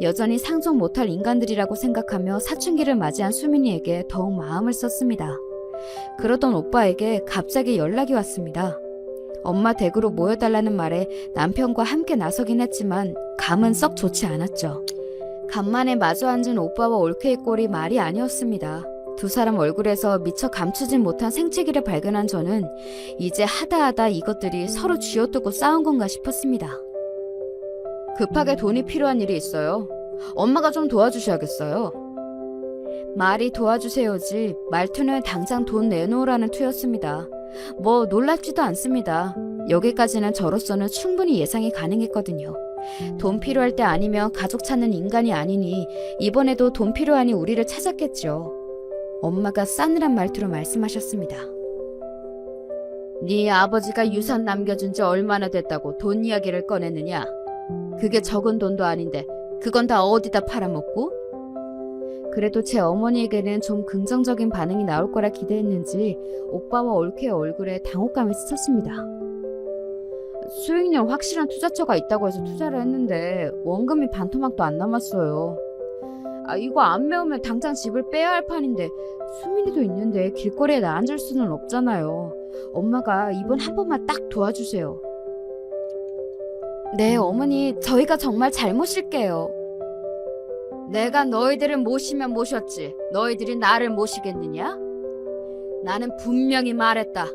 여전히 상종 못할 인간들이라고 생각하며 사춘기를 맞이한 수민이에게 더욱 마음을 썼습니다. 그러던 오빠에게 갑자기 연락이 왔습니다. 엄마 댁으로 모여달라는 말에 남편과 함께 나서긴 했지만 감은 썩 좋지 않았죠. 간만에 마주 앉은 오빠와 올케의 꼴이 말이 아니었습니다. 두 사람 얼굴에서 미처 감추진 못한 생채기를 발견한 저는 이제 하다하다 이것들이 서로 쥐어뜯고 싸운 건가 싶었습니다. 급하게 돈이 필요한 일이 있어요. 엄마가 좀 도와주셔야겠어요. 말이 도와주세요지 말투는 당장 돈 내놓으라는 투였습니다. 뭐 놀랍지도 않습니다. 여기까지는 저로서는 충분히 예상이 가능했거든요. 돈 필요할 때 아니면 가족 찾는 인간이 아니니 이번에도 돈 필요하니 우리를 찾았겠죠. 엄마가 싸늘한 말투로 말씀하셨습니다. 네 아버지가 유산 남겨준 지 얼마나 됐다고 돈 이야기를 꺼냈느냐? 그게 적은 돈도 아닌데 그건 다 어디다 팔아먹고? 그래도 제 어머니에게는 좀 긍정적인 반응이 나올 거라 기대했는지 오빠와 올케의 얼굴에 당혹감이 스쳤습니다. 수익률 확실한 투자처가 있다고 해서 투자를 했는데 원금이 반토막도 안 남았어요. 이거 안 메우면 당장 집을 빼야 할 판인데 수민이도 있는데 길거리에 나앉을 수는 없잖아요. 엄마가 이번 한 번만 딱 도와주세요. 네, 어머니, 저희가 정말 잘 모실게요. 내가 너희들을 모시면 모셨지. 너희들이 나를 모시겠느냐? 나는 분명히 말했다.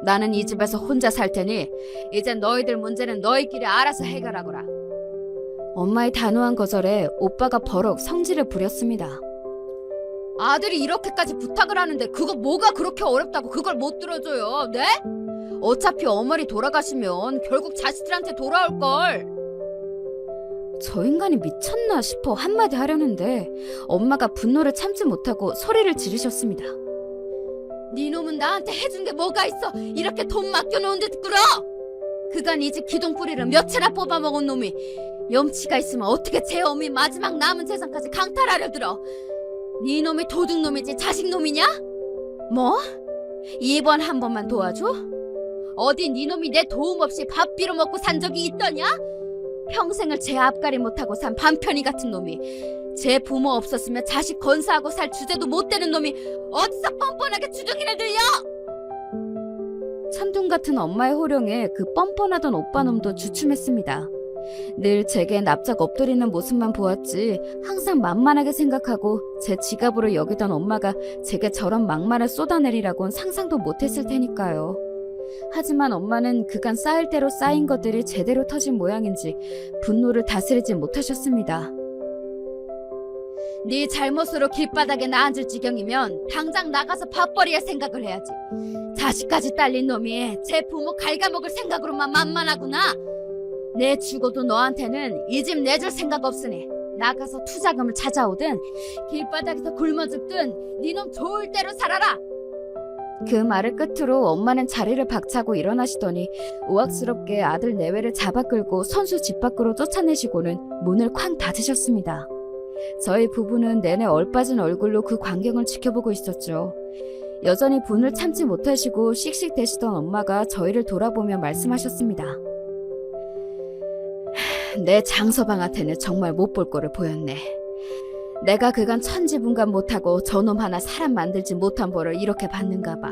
나는 이 집에서 혼자 살 테니 이제 너희들 문제는 너희끼리 알아서 해결하거라. 엄마의 단호한 거절에 오빠가 버럭 성질을 부렸습니다. 아들이 이렇게까지 부탁을 하는데 그거 뭐가 그렇게 어렵다고 그걸 못 들어줘요. 네? 어차피 어머니 돌아가시면 결국 자식들한테 돌아올걸. 저 인간이 미쳤나 싶어 한마디 하려는데 엄마가 분노를 참지 못하고 소리를 지르셨습니다. 네 놈은 나한테 해준 게 뭐가 있어? 이렇게 돈 맡겨놓은 듯 꿇어! 그간 이 집 기둥뿌리를 몇채나 뽑아먹은 놈이 염치가 있으면 어떻게 제 어미 마지막 남은 재산까지 강탈하려 들어? 네 놈이 도둑놈이지 자식놈이냐? 뭐? 이번 한 번만 도와줘? 어디 네 놈이 내 도움 없이 밥 빌어먹고 산 적이 있더냐? 평생을 제 앞가림 못하고 산 반편이 같은 놈이 제 부모 없었으면 자식 건사하고 살 주제도 못 되는 놈이 어디서 뻔뻔하게 주둥이를 들려! 천둥 같은 엄마의 호령에 그 뻔뻔하던 오빠놈도 주춤했습니다. 늘 제게 납작 엎드리는 모습만 보았지 항상 만만하게 생각하고 제 지갑으로 여기던 엄마가 제게 저런 막말을 쏟아내리라곤 상상도 못했을 테니까요. 하지만 엄마는 그간 쌓일 대로 쌓인 것들이 제대로 터진 모양인지 분노를 다스리지 못하셨습니다. 네 잘못으로 길바닥에 나앉을 지경이면 당장 나가서 밥벌이할 생각을 해야지. 자식까지 딸린 놈이 제 부모 갉아먹을 생각으로만 만만하구나. 내 죽어도 너한테는 이 집 내줄 생각 없으니 나가서 투자금을 찾아오든 길바닥에서 굶어 죽든 네 놈 좋을 대로 살아라. 그 말을 끝으로 엄마는 자리를 박차고 일어나시더니 우악스럽게 아들 내외를 잡아 끌고 선수 집 밖으로 쫓아내시고는 문을 쾅 닫으셨습니다. 저희 부부는 내내 얼빠진 얼굴로 그 광경을 지켜보고 있었죠. 여전히 분을 참지 못하시고 씩씩대시던 엄마가 저희를 돌아보며 말씀하셨습니다. 내 장서방한테는 정말 못 볼 거를 보였네. 내가 그간 천지분간 못하고 저놈 하나 사람 만들지 못한 벌을 이렇게 받는가 봐.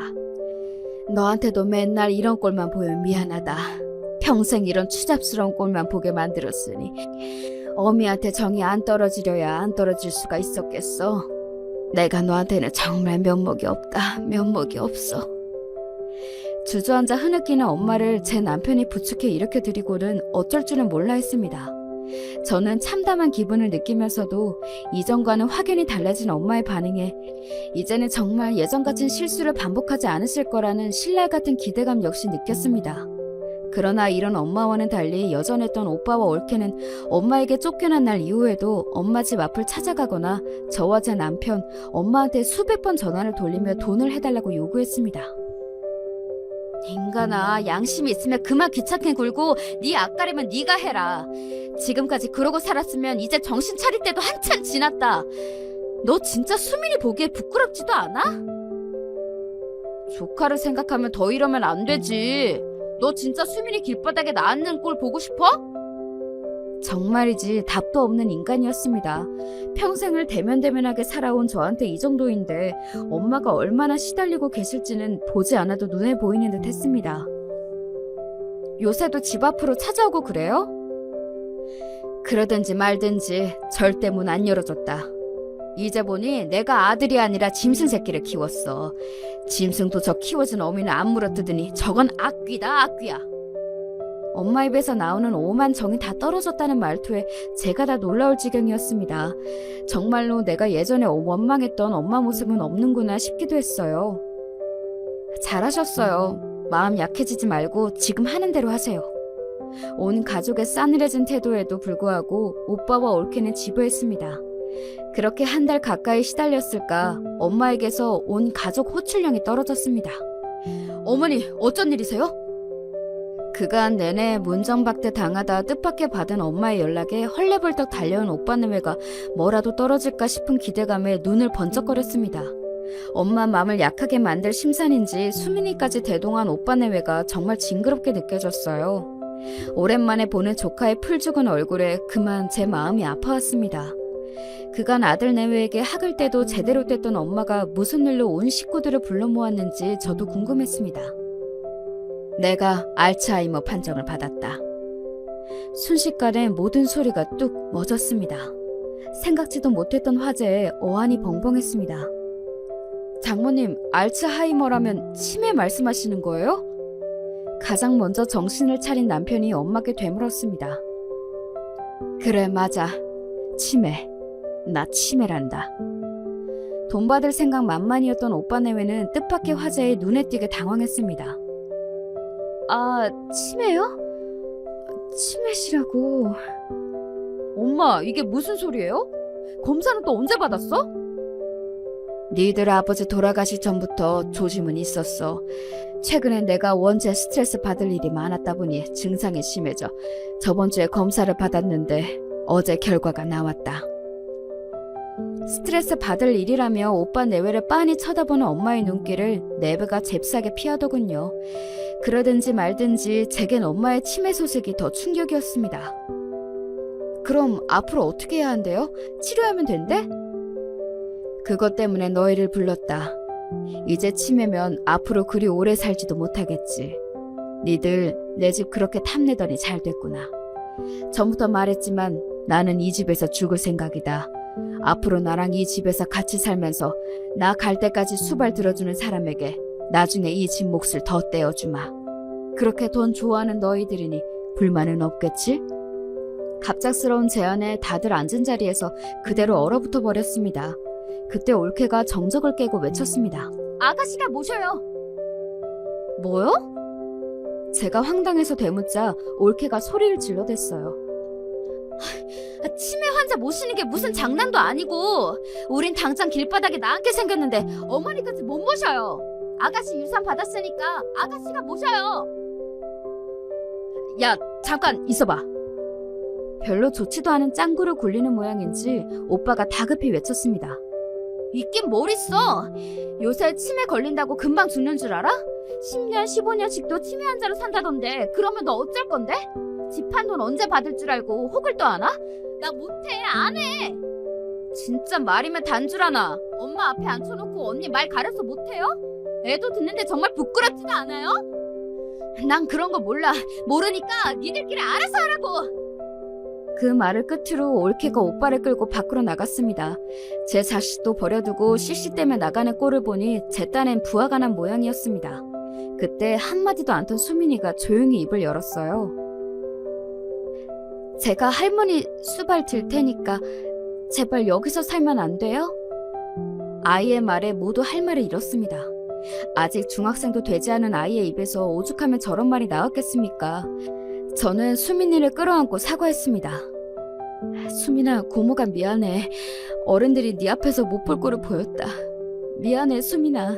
너한테도 맨날 이런 꼴만 보여 미안하다. 평생 이런 추잡스러운 꼴만 보게 만들었으니 어미한테 정이 안 떨어지려야 안 떨어질 수가 있었겠어. 내가 너한테는 정말 면목이 없다. 면목이 없어. 주저앉아 흐느끼는 엄마를 제 남편이 부축해 일으켜드리고는 어쩔 줄은 몰라 했습니다. 저는 참담한 기분을 느끼면서도 이전과는 확연히 달라진 엄마의 반응에 이제는 정말 예전 같은 실수를 반복하지 않으실 거라는 신랄 같은 기대감 역시 느꼈습니다. 그러나 이런 엄마와는 달리 여전했던 오빠와 올케는 엄마에게 쫓겨난 날 이후에도 엄마 집 앞을 찾아가거나 저와 제 남편, 엄마한테 수백 번 전화를 돌리며 돈을 해달라고 요구했습니다. 인간아, 양심이 있으면 그만 귀찮게 굴고 네 앞가림은 네가 해라. 지금까지 그러고 살았으면 이제 정신 차릴 때도 한참 지났다. 너 진짜 수민이 보기에 부끄럽지도 않아? 조카를 생각하면 더 이러면 안 되지. 너 진짜 수민이 길바닥에 나앉는 꼴 보고 싶어? 정말이지 답도 없는 인간이었습니다. 평생을 대면대면하게 살아온 저한테 이 정도인데 엄마가 얼마나 시달리고 계실지는 보지 않아도 눈에 보이는 듯 했습니다. 요새도 집 앞으로 찾아오고 그래요? 그러든지 말든지 절대 문 안 열어줬다. 이제 보니 내가 아들이 아니라 짐승 새끼를 키웠어. 짐승도 저 키워준 어미는 안 물어뜯으니 저건 악귀다, 악귀야. 엄마 입에서 나오는 오만 정이 다 떨어졌다는 말투에 제가 다 놀라울 지경이었습니다. 정말로 내가 예전에 원망했던 엄마 모습은 없는구나 싶기도 했어요. 잘하셨어요. 마음 약해지지 말고 지금 하는 대로 하세요. 온 가족의 싸늘해진 태도에도 불구하고 오빠와 올케는 지부했습니다. 그렇게 한 달 가까이 시달렸을까 엄마에게서 온 가족 호출령이 떨어졌습니다. 어머니, 어쩐 일이세요? 그간 내내 문정박대 당하다 뜻밖의 받은 엄마의 연락에 헐레벌떡 달려온 오빠네외가 뭐라도 떨어질까 싶은 기대감에 눈을 번쩍거렸습니다. 엄마 마음을 약하게 만들 심산인지 수민이까지 대동한 오빠네외가 정말 징그럽게 느껴졌어요. 오랜만에 보는 조카의 풀죽은 얼굴에 그만 제 마음이 아파왔습니다. 그간 아들 내외에게 학을 때도 제대로 됐던 엄마가 무슨 일로 온 식구들을 불러 모았는지 저도 궁금했습니다. 내가 알츠하이머 판정을 받았다. 순식간에 모든 소리가 뚝 멎었습니다. 생각지도 못했던 화제에 어안이 벙벙했습니다. 장모님, 알츠하이머라면 치매 말씀하시는 거예요? 가장 먼저 정신을 차린 남편이 엄마께 되물었습니다. 그래, 맞아. 치매. 나 치매란다. 돈 받을 생각 만만이었던 오빠 내외는 뜻밖의 화제에 눈에 띄게 당황했습니다. 아, 치매요? 치매시라고... 엄마, 이게 무슨 소리예요? 검사는 또 언제 받았어? 니들 아버지 돌아가시 전부터 조짐은 있었어. 최근에 내가 원체 스트레스 받을 일이 많았다 보니 증상이 심해져 저번 주에 검사를 받았는데 어제 결과가 나왔다. 스트레스 받을 일이라며 오빠 내외를 빤히 쳐다보는 엄마의 눈길을 내부가 잽싸게 피하더군요. 그러든지 말든지 제겐 엄마의 치매 소식이 더 충격이었습니다. 그럼 앞으로 어떻게 해야 한대요? 치료하면 된대? 그것 때문에 너희를 불렀다. 이제 치매면 앞으로 그리 오래 살지도 못하겠지. 니들 내 집 그렇게 탐내더니 잘 됐구나. 전부터 말했지만 나는 이 집에서 죽을 생각이다. 앞으로 나랑 이 집에서 같이 살면서 나 갈 때까지 수발 들어주는 사람에게 나중에 이 집 몫을 더 떼어주마. 그렇게 돈 좋아하는 너희들이니 불만은 없겠지? 갑작스러운 제안에 다들 앉은 자리에서 그대로 얼어붙어 버렸습니다. 그때 올케가 정적을 깨고 외쳤습니다. 아가씨가 모셔요. 뭐요? 제가 황당해서 되묻자 올케가 소리를 질러댔어요. 치매 환자 모시는 게 무슨 장난도 아니고 우린 당장 길바닥에 나앉게 생겼는데 어머니까지 못 모셔요. 아가씨 유산 받았으니까 아가씨가 모셔요. 야, 잠깐 있어봐. 별로 좋지도 않은 짱구를 굴리는 모양인지 오빠가 다급히 외쳤습니다. 있긴 뭘 있어. 요새 치매 걸린다고 금방 죽는 줄 알아? 10년 15년씩도 치매 환자로 산다던데 그러면 너 어쩔 건데? 집 한 돈 언제 받을 줄 알고 혹을 또 하나? 나 못해, 안 해. 진짜 말이면 단줄하나. 엄마 앞에 앉혀놓고 언니 말 가려서 못해요? 애도 듣는데 정말 부끄럽지도 않아요? 난 그런 거 몰라. 모르니까 니들끼리 알아서 하라고. 그 말을 끝으로 올케가 오빠를 끌고 밖으로 나갔습니다. 제 자식도 버려두고 CC 때문에 나가는 꼴을 보니 제 딴엔 부하가 난 모양이었습니다. 그때 한마디도 않던 수민이가 조용히 입을 열었어요. 제가 할머니 수발 들 테니까 제발 여기서 살면 안 돼요? 아이의 말에 모두 할 말을 잃었습니다. 아직 중학생도 되지 않은 아이의 입에서 오죽하면 저런 말이 나왔겠습니까? 저는 수민이를 끌어안고 사과했습니다. 수민아, 고모가 미안해. 어른들이 네 앞에서 못 볼 꼴을 보였다. 미안해, 수민아.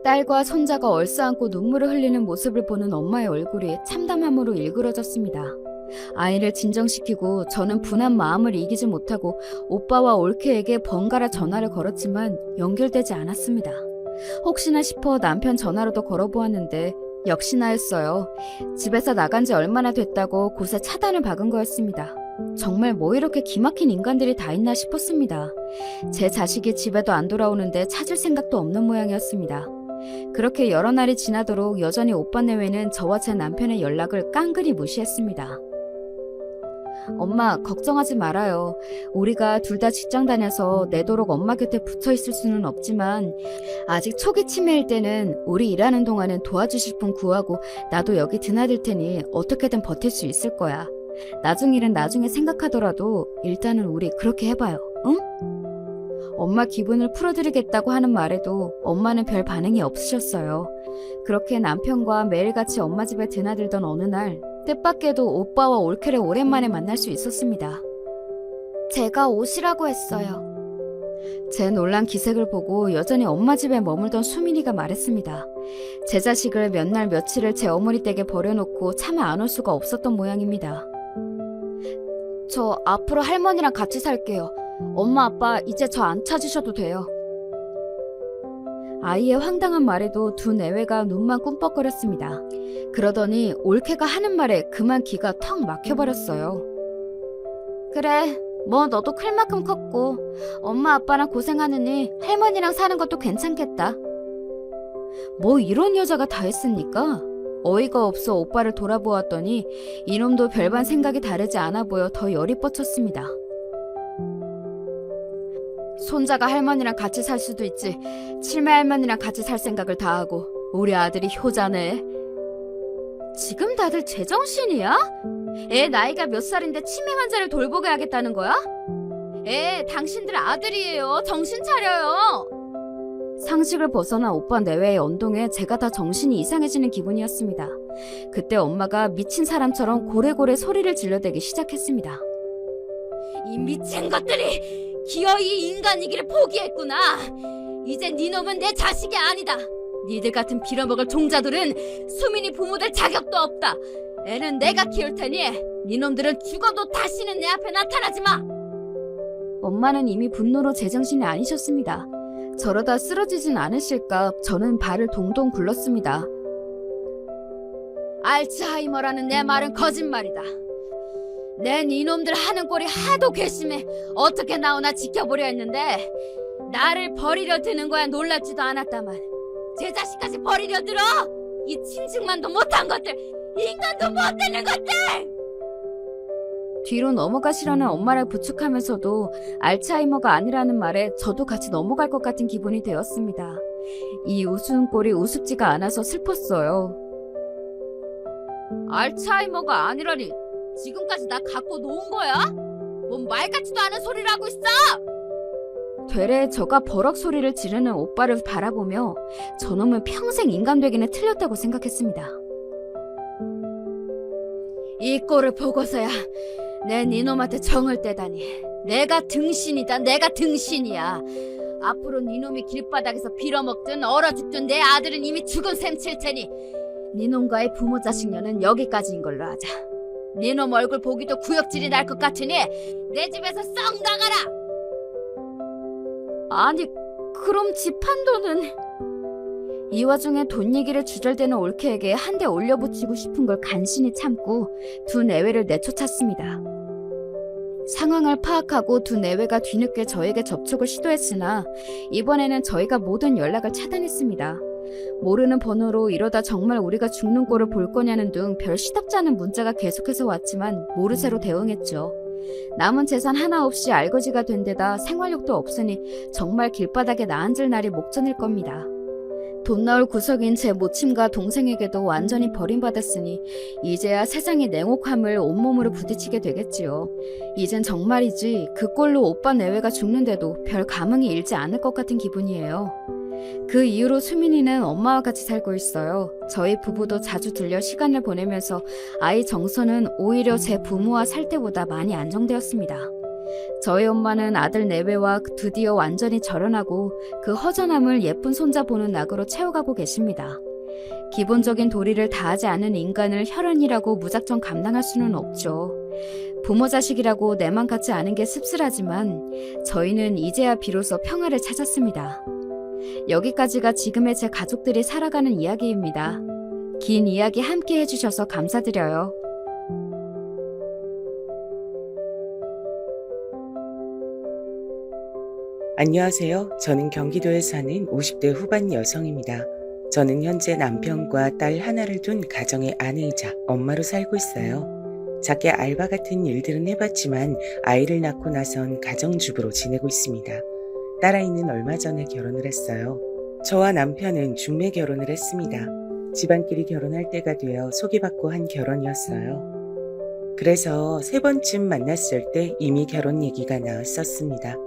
딸과 손자가 얼싸안고 눈물을 흘리는 모습을 보는 엄마의 얼굴이 참담함으로 일그러졌습니다. 아이를 진정시키고 저는 분한 마음을 이기지 못하고 오빠와 올케에게 번갈아 전화를 걸었지만 연결되지 않았습니다. 혹시나 싶어 남편 전화로도 걸어보았는데 역시나였어요. 집에서 나간 지 얼마나 됐다고 곳에 차단을 박은 거였습니다. 정말 뭐 이렇게 기막힌 인간들이 다 있나 싶었습니다. 제 자식이 집에도 안 돌아오는데 찾을 생각도 없는 모양이었습니다. 그렇게 여러 날이 지나도록 여전히 오빠 내외는 저와 제 남편의 연락을 깡그리 무시했습니다. 엄마, 걱정하지 말아요. 우리가 둘 다 직장 다녀서 내도록 엄마 곁에 붙어 있을 수는 없지만 아직 초기 치매일 때는 우리 일하는 동안은 도와주실 분 구하고 나도 여기 드나들 테니 어떻게든 버틸 수 있을 거야. 나중 일은 나중에 생각하더라도 일단은 우리 그렇게 해봐요. 응? 엄마 기분을 풀어드리겠다고 하는 말에도 엄마는 별 반응이 없으셨어요. 그렇게 남편과 매일같이 엄마 집에 드나들던 어느 날 뜻밖에도 오빠와 올케를 오랜만에 만날 수 있었습니다. 제가 오시라고 했어요. 제 놀란 기색을 보고 여전히 엄마 집에 머물던 수민이가 말했습니다. 제 자식을 몇 날 며칠을 제 어머니 댁에 버려놓고 차마 안 올 수가 없었던 모양입니다. 저 앞으로 할머니랑 같이 살게요. 엄마 아빠 이제 저 안 찾으셔도 돼요. 아이의 황당한 말에도 두 내외가 눈만 꿈뻑거렸습니다. 그러더니 올케가 하는 말에 그만 기가 턱 막혀버렸어요. 그래, 뭐 너도 클 만큼 컸고 엄마 아빠랑 고생하느니 할머니랑 사는 것도 괜찮겠다. 뭐 이런 여자가 다 있습니까? 어이가 없어 오빠를 돌아보았더니 이놈도 별반 생각이 다르지 않아 보여 더 열이 뻗쳤습니다. 손자가 할머니랑 같이 살 수도 있지. 칠매 할머니랑 같이 살 생각을 다 하고 우리 아들이 효자네. 지금 다들 제정신이야? 애 나이가 몇 살인데 치매 환자를 돌보게 하겠다는 거야? 당신들 아들이에요. 정신 차려요. 상식을 벗어나 오빠 내외의 언동에 제가 다 정신이 이상해지는 기분이었습니다. 그때 엄마가 미친 사람처럼 고래고래 소리를 질러대기 시작했습니다. 이 미친 것들이 기어이 인간이기를 포기했구나. 이제 니놈은 내 자식이 아니다. 니들 같은 빌어먹을 종자들은 수민이 부모될 자격도 없다. 애는 내가 키울 테니 니놈들은 죽어도 다시는 내 앞에 나타나지 마. 엄마는 이미 분노로 제정신이 아니셨습니다. 저러다 쓰러지진 않으실까 저는 발을 동동 굴렀습니다. 알츠하이머라는 내 말은 거짓말이다. 내 니놈들 하는 꼴이 하도 괘씸해 어떻게 나오나 지켜보려 했는데 나를 버리려 드는 거야 놀랍지도 않았다만 제 자식까지 버리려 들어? 이 친증만도 못한 것들, 인간도 못 되는 것들! 뒤로 넘어가시려는 엄마를 부축하면서도 알츠하이머가 아니라는 말에 저도 같이 넘어갈 것 같은 기분이 되었습니다. 이 우스운 꼴이 우습지가 않아서 슬펐어요. 알츠하이머가 아니라니 지금까지 나 갖고 놓은 거야? 뭔 말 같지도 않은 소리를 하고 있어! 되레 저가 버럭 소리를 지르는 오빠를 바라보며 저놈은 평생 인간 되기는 틀렸다고 생각했습니다. 이 꼴을 보고서야 내 니놈한테 정을 떼다니. 내가 등신이다. 내가 등신이야. 앞으로 니놈이 길바닥에서 빌어먹든 얼어 죽든 내 아들은 이미 죽은 셈 칠 테니 니놈과의 부모 자식녀는 여기까지인 걸로 하자. 니놈 얼굴 보기도 구역질이 날 것 같으니 내 집에서 썩 나가라. 아니 그럼 집 한 돈은... 이 와중에 돈 얘기를 주절대는 올케에게 한 대 올려붙이고 싶은 걸 간신히 참고 두 내외를 내쫓았습니다. 상황을 파악하고 두 내외가 뒤늦게 저에게 접촉을 시도했으나 이번에는 저희가 모든 연락을 차단했습니다. 모르는 번호로 이러다 정말 우리가 죽는 꼴을 볼 거냐는 등 별 시답지 않은 문자가 계속해서 왔지만 모르쇠로 대응했죠. 남은 재산 하나 없이 알거지가 된 데다 생활력도 없으니 정말 길바닥에 나앉을 날이 목전일 겁니다. 돈 나올 구석인 제 모친과 동생에게도 완전히 버림받았으니 이제야 세상의 냉혹함을 온몸으로 부딪히게 되겠지요. 이젠 정말이지 그 꼴로 오빠 내외가 죽는데도 별 감흥이 일지 않을 것 같은 기분이에요. 그 이후로 수민이는 엄마와 같이 살고 있어요. 저희 부부도 자주 들려 시간을 보내면서 아이 정서는 오히려 제 부모와 살 때보다 많이 안정되었습니다. 저희 엄마는 아들 내외와 드디어 완전히 절연하고 그 허전함을 예쁜 손자 보는 낙으로 채워가고 계십니다. 기본적인 도리를 다하지 않은 인간을 혈연이라고 무작정 감당할 수는 없죠. 부모 자식이라고 내맘 같지 않은 게 씁쓸하지만 저희는 이제야 비로소 평화를 찾았습니다. 여기까지가 지금의 제 가족들이 살아가는 이야기입니다. 긴 이야기 함께 해주셔서 감사드려요.
안녕하세요. 저는 경기도에 사는 50대 후반 여성입니다. 저는 현재 남편과 딸 하나를 둔 가정의 아내이자 엄마로 살고 있어요. 작게 알바 같은 일들은 해봤지만 아이를 낳고 나선 가정주부로 지내고 있습니다. 딸아이는 얼마 전에 결혼을 했어요. 저와 남편은 중매 결혼을 했습니다. 집안끼리 결혼할 때가 되어 소개받고 한 결혼이었어요. 그래서 3번쯤 만났을 때 이미 결혼 얘기가 나왔었습니다.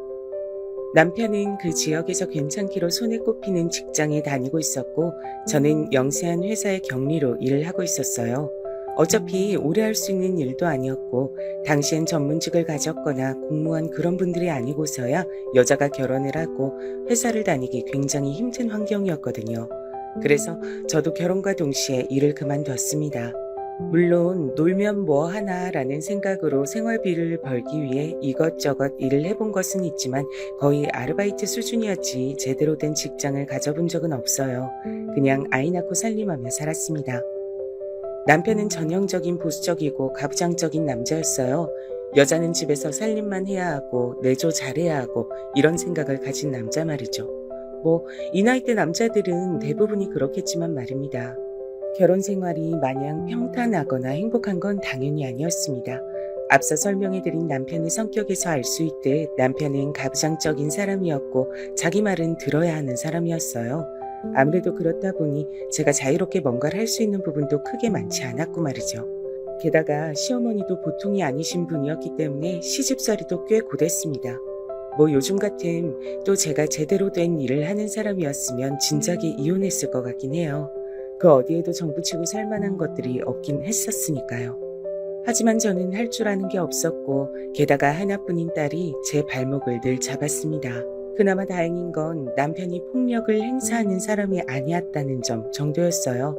남편은 그 지역에서 괜찮기로 손에 꼽히는 직장에 다니고 있었고 저는 영세한 회사의 격리로 일을 하고 있었어요. 어차피 오래 할 수 있는 일도 아니었고 당시엔 전문직을 가졌거나 공무원 그런 분들이 아니고서야 여자가 결혼을 하고 회사를 다니기 굉장히 힘든 환경이었거든요. 그래서 저도 결혼과 동시에 일을 그만뒀습니다. 물론 놀면 뭐 하나라는 생각으로 생활비를 벌기 위해 이것저것 일을 해본 것은 있지만 거의 아르바이트 수준이었지 제대로 된 직장을 가져본 적은 없어요. 그냥 아이 낳고 살림하며 살았습니다. 남편은 전형적인 보수적이고 가부장적인 남자였어요. 여자는 집에서 살림만 해야 하고 내조 잘해야 하고 이런 생각을 가진 남자 말이죠. 뭐 이 나이대 남자들은 대부분이 그렇겠지만 말입니다. 결혼 생활이 마냥 평탄하거나 행복한 건 당연히 아니었습니다. 앞서 설명해드린 남편의 성격에서 알 수 있듯 남편은 가부장적인 사람이었고 자기 말은 들어야 하는 사람이었어요. 아무래도 그렇다 보니 제가 자유롭게 뭔가를 할 수 있는 부분도 크게 많지 않았고 말이죠. 게다가 시어머니도 보통이 아니신 분이었기 때문에 시집살이도 꽤 고됐습니다. 뭐 요즘 같은 또 제가 제대로 된 일을 하는 사람이었으면 진작에 이혼했을 것 같긴 해요. 그 어디에도 정부치고 살만한 것들이 없긴 했었으니까요. 하지만 저는 할 줄 아는 게 없었고 게다가 하나뿐인 딸이 제 발목을 늘 잡았습니다. 그나마 다행인 건 남편이 폭력을 행사하는 사람이 아니었다는 점 정도였어요.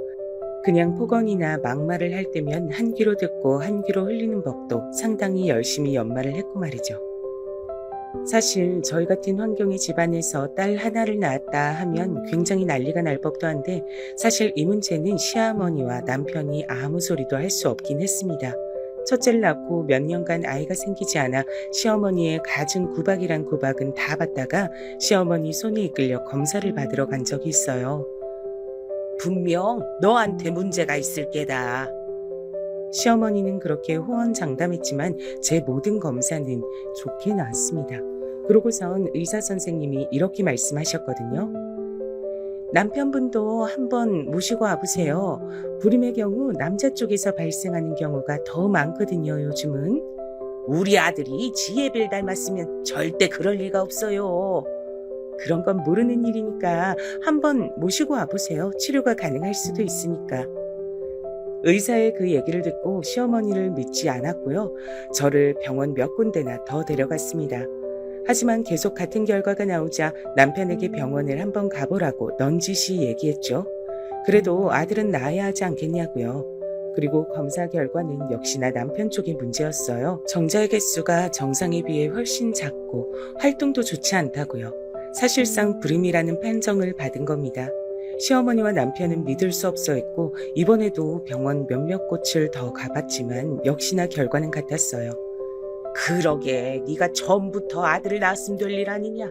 그냥 폭언이나 막말을 할 때면 한 귀로 듣고 한 귀로 흘리는 법도 상당히 열심히 연말을 했고 말이죠. 사실 저희 같은 환경의 집안에서 딸 하나를 낳았다 하면 굉장히 난리가 날 법도 한데 사실 이 문제는 시어머니와 남편이 아무 소리도 할 수 없긴 했습니다. 첫째를 낳고 몇 년간 아이가 생기지 않아 시어머니의 갖은 구박이란 구박은 다 받다가 시어머니 손에 이끌려 검사를 받으러 간 적이 있어요. 분명 너한테 문제가 있을 게다. 시어머니는 그렇게 호언장담했지만 제 모든 검사는 좋게 나왔습니다. 그러고선 의사 선생님이 이렇게 말씀하셨거든요. 남편분도 한번 모시고 와보세요. 불임의 경우 남자 쪽에서 발생하는 경우가 더 많거든요, 요즘은. 우리 아들이 지혜비를 닮았으면 절대 그럴 리가 없어요. 그런 건 모르는 일이니까 한번 모시고 와보세요. 치료가 가능할 수도 있으니까. 의사의 그 얘기를 듣고 시어머니를 믿지 않았고요. 저를 병원 몇 군데나 더 데려갔습니다. 하지만 계속 같은 결과가 나오자 남편에게 병원을 한번 가보라고 넌지시 얘기했죠. 그래도 아들은 낳아야 하지 않겠냐고요. 그리고 검사 결과는 역시나 남편 쪽의 문제였어요. 정자의 개수가 정상에 비해 훨씬 작고 활동도 좋지 않다고요. 사실상 불임이라는 판정을 받은 겁니다. 시어머니와 남편은 믿을 수 없어 했고 이번에도 병원 몇몇 곳을 더 가봤지만 역시나 결과는 같았어요. 그러게 네가 처음부터 아들을 낳았으면 될 일 아니냐.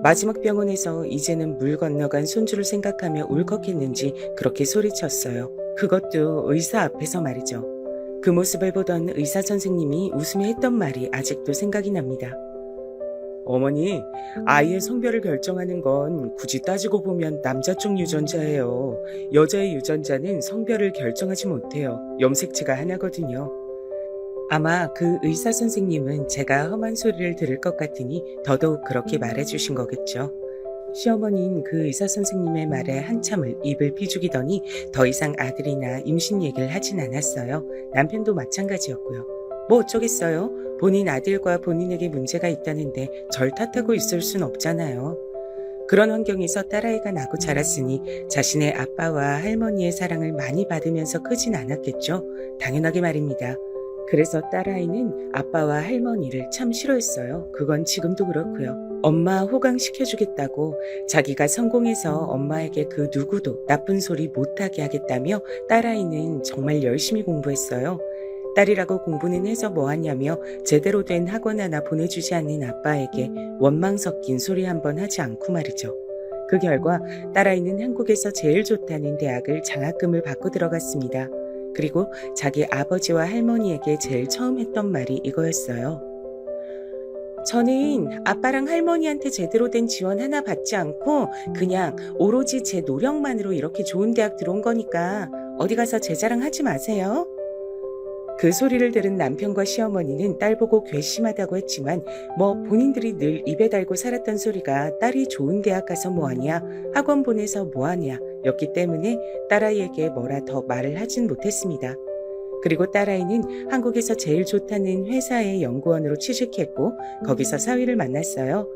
마지막 병원에서 이제는 물 건너간 손주를 생각하며 울컥했는지 그렇게 소리쳤어요. 그것도 의사 앞에서 말이죠. 그 모습을 보던 의사 선생님이 웃으며 했던 말이 아직도 생각이 납니다. 어머니, 아이의 성별을 결정하는 건 굳이 따지고 보면 남자 쪽 유전자예요. 여자의 유전자는 성별을 결정하지 못해요. 염색체가 하나거든요. 아마 그 의사 선생님은 제가 험한 소리를 들을 것 같으니 더더욱 그렇게 말해주신 거겠죠. 시어머니는 그 의사 선생님의 말에 한참을 입을 비죽이더니 더 이상 아들이나 임신 얘기를 하진 않았어요. 남편도 마찬가지였고요. 뭐 어쩌겠어요. 본인 아들과 본인에게 문제가 있다는데 절 탓하고 있을 순 없잖아요. 그런 환경에서 딸아이가 나고 자랐으니 자신의 아빠와 할머니의 사랑을 많이 받으면서 크진 않았겠죠. 당연하게 말입니다. 그래서 딸아이는 아빠와 할머니를 참 싫어했어요. 그건 지금도 그렇고요. 엄마 호강시켜주겠다고 자기가 성공해서 엄마에게 그 누구도 나쁜 소리 못하게 하겠다며 딸아이는 정말 열심히 공부했어요. 딸이라고 공부는 해서 뭐하냐며 제대로 된 학원 하나 보내주지 않는 아빠에게 원망 섞인 소리 한번 하지 않고 말이죠. 그 결과 딸아이는 한국에서 제일 좋다는 대학을 장학금을 받고 들어갔습니다. 그리고 자기 아버지와 할머니에게 제일 처음 했던 말이 이거였어요. 저는 아빠랑 할머니한테 제대로 된 지원 하나 받지 않고 그냥 오로지 제 노력만으로 이렇게 좋은 대학 들어온 거니까 어디 가서 제 자랑 하지 마세요. 그 소리를 들은 남편과 시어머니는 딸 보고 괘씸하다고 했지만 뭐 본인들이 늘 입에 달고 살았던 소리가 딸이 좋은 대학 가서 뭐하냐, 학원 보내서 뭐하냐 였기 때문에 딸아이에게 뭐라 더 말을 하진 못했습니다. 그리고 딸아이는 한국에서 제일 좋다는 회사의 연구원으로 취직했고 거기서 사위를 만났어요.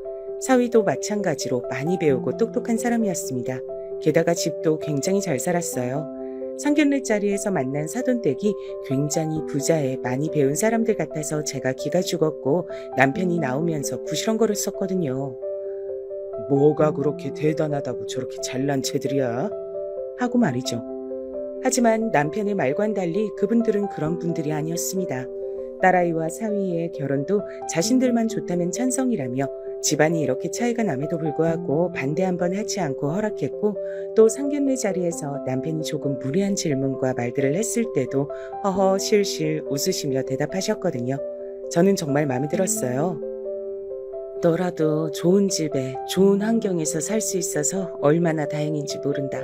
사위도 마찬가지로 많이 배우고 똑똑한 사람이었습니다. 게다가 집도 굉장히 잘 살았어요. 상견례 자리에서 만난 사돈댁이 굉장히 부자에 많이 배운 사람들 같아서 제가 기가 죽었고 남편이 나오면서 부시렁거렸었거든요. 뭐가 그렇게 대단하다고 저렇게 잘난 채들이야? 하고 말이죠. 하지만 남편의 말과는 달리 그분들은 그런 분들이 아니었습니다. 딸아이와 사위의 결혼도 자신들만 좋다면 찬성이라며 집안이 이렇게 차이가 남에도 불구하고 반대 한번 하지 않고 허락했고 또 상견례 자리에서 남편이 조금 무리한 질문과 말들을 했을 때도 허허 실실 웃으시며 대답하셨거든요. 저는 정말 마음에 들었어요. 너라도 좋은 집에 좋은 환경에서 살 수 있어서 얼마나 다행인지 모른다.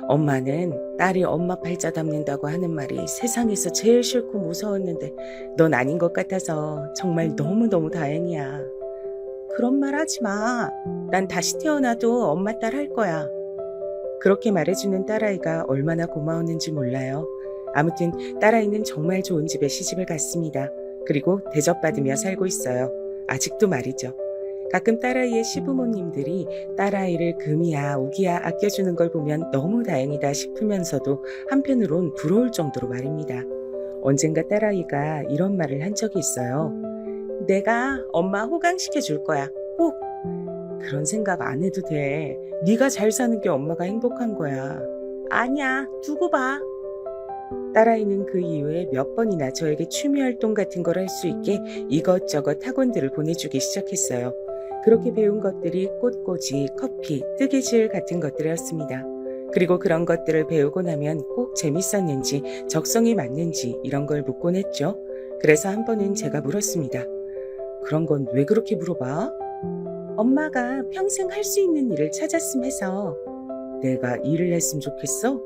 엄마는 딸이 엄마 팔자 담는다고 하는 말이 세상에서 제일 싫고 무서웠는데 넌 아닌 것 같아서 정말 너무너무 다행이야. 그런 말 하지 마. 난 다시 태어나도 엄마 딸 할 거야. 그렇게 말해주는 딸아이가 얼마나 고마웠는지 몰라요. 아무튼 딸아이는 정말 좋은 집에 시집을 갔습니다. 그리고 대접받으며 살고 있어요. 아직도 말이죠. 가끔 딸아이의 시부모님들이 딸아이를 금이야 우기야 아껴주는 걸 보면 너무 다행이다 싶으면서도 한편으론 부러울 정도로 말입니다. 언젠가 딸아이가 이런 말을 한 적이 있어요. 내가 엄마 호강시켜 줄 거야. 꼭. 그런 생각 안 해도 돼. 네가 잘 사는 게 엄마가 행복한 거야. 아니야. 두고 봐. 딸아이는 그 이후에 몇 번이나 저에게 취미 활동 같은 걸 할 수 있게 이것저것 학원들을 보내주기 시작했어요. 그렇게 배운 것들이 꽃꽂이, 커피, 뜨개질 같은 것들이었습니다. 그리고 그런 것들을 배우고 나면 꼭 재밌었는지, 적성이 맞는지 이런 걸 묻곤 했죠. 그래서 한 번은 제가 물었습니다. 그런 건 왜 그렇게 물어봐? 엄마가 평생 할 수 있는 일을 찾았음 해서. 내가 일을 했으면 좋겠어?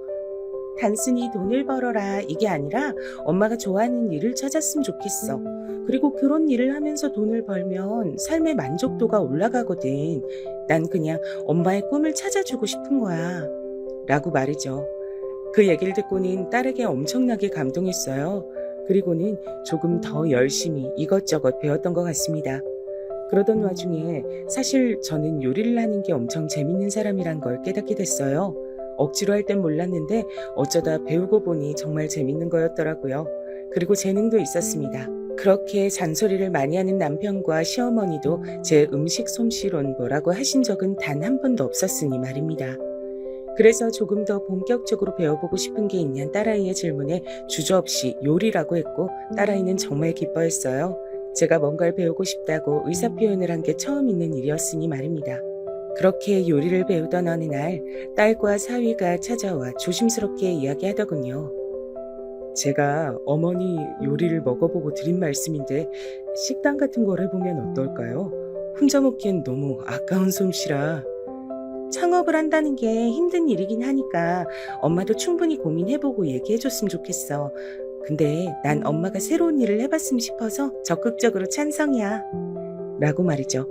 단순히 돈을 벌어라 이게 아니라 엄마가 좋아하는 일을 찾았으면 좋겠어. 그리고 그런 일을 하면서 돈을 벌면 삶의 만족도가 올라가거든. 난 그냥 엄마의 꿈을 찾아주고 싶은 거야. 라고 말이죠. 그 얘기를 듣고는 딸에게 엄청나게 감동했어요. 그리고는 조금 더 열심히 이것저것 배웠던 것 같습니다. 그러던 와중에 사실 저는 요리를 하는 게 엄청 재밌는 사람이란 걸 깨닫게 됐어요. 억지로 할 땐 몰랐는데 어쩌다 배우고 보니 정말 재밌는 거였더라고요. 그리고 재능도 있었습니다. 그렇게 잔소리를 많이 하는 남편과 시어머니도 제 음식 솜씨론 뭐라고 하신 적은 단 한 번도 없었으니 말입니다. 그래서 조금 더 본격적으로 배워보고 싶은 게 있냐는 딸아이의 질문에 주저없이 요리라고 했고 딸아이는 정말 기뻐했어요. 제가 뭔가를 배우고 싶다고 의사표현을 한 게 처음 있는 일이었으니 말입니다. 그렇게 요리를 배우던 어느 날 딸과 사위가 찾아와 조심스럽게 이야기하더군요. 제가 어머니 요리를 먹어보고 드린 말씀인데 식당 같은 걸 해보면 어떨까요? 혼자 먹기엔 너무 아까운 솜씨라. 창업을 한다는 게 힘든 일이긴 하니까 엄마도 충분히 고민해보고 얘기해줬으면 좋겠어. 근데 난 엄마가 새로운 일을 해봤으면 싶어서 적극적으로 찬성이야. 라고 말이죠.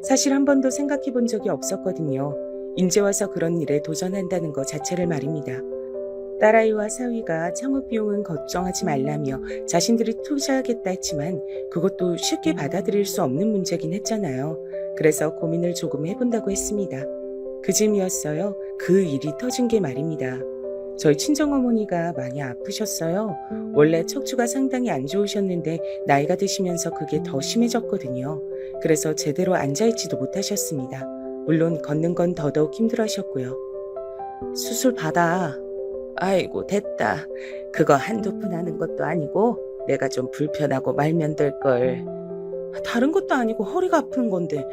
사실 한 번도 생각해 본 적이 없었거든요. 이제 와서 그런 일에 도전한다는 것 자체를 말입니다. 딸아이와 사위가 창업 비용은 걱정하지 말라며 자신들이 투자하겠다 했지만 그것도 쉽게 받아들일 수 없는 문제긴 했잖아요. 그래서 고민을 조금 해본다고 했습니다. 그 즈음이었어요. 그 일이 터진 게 말입니다. 저희 친정어머니가 많이 아프셨어요. 원래 척추가 상당히 안 좋으셨는데 나이가 드시면서 그게 더 심해졌거든요. 그래서 제대로 앉아있지도 못하셨습니다. 물론 걷는 건 더더욱 힘들어하셨고요. 수술 받아. 아이고 됐다. 그거 한두 푼 하는 것도 아니고 내가 좀 불편하고 말면 될걸. 다른 것도 아니고 허리가 아픈 건데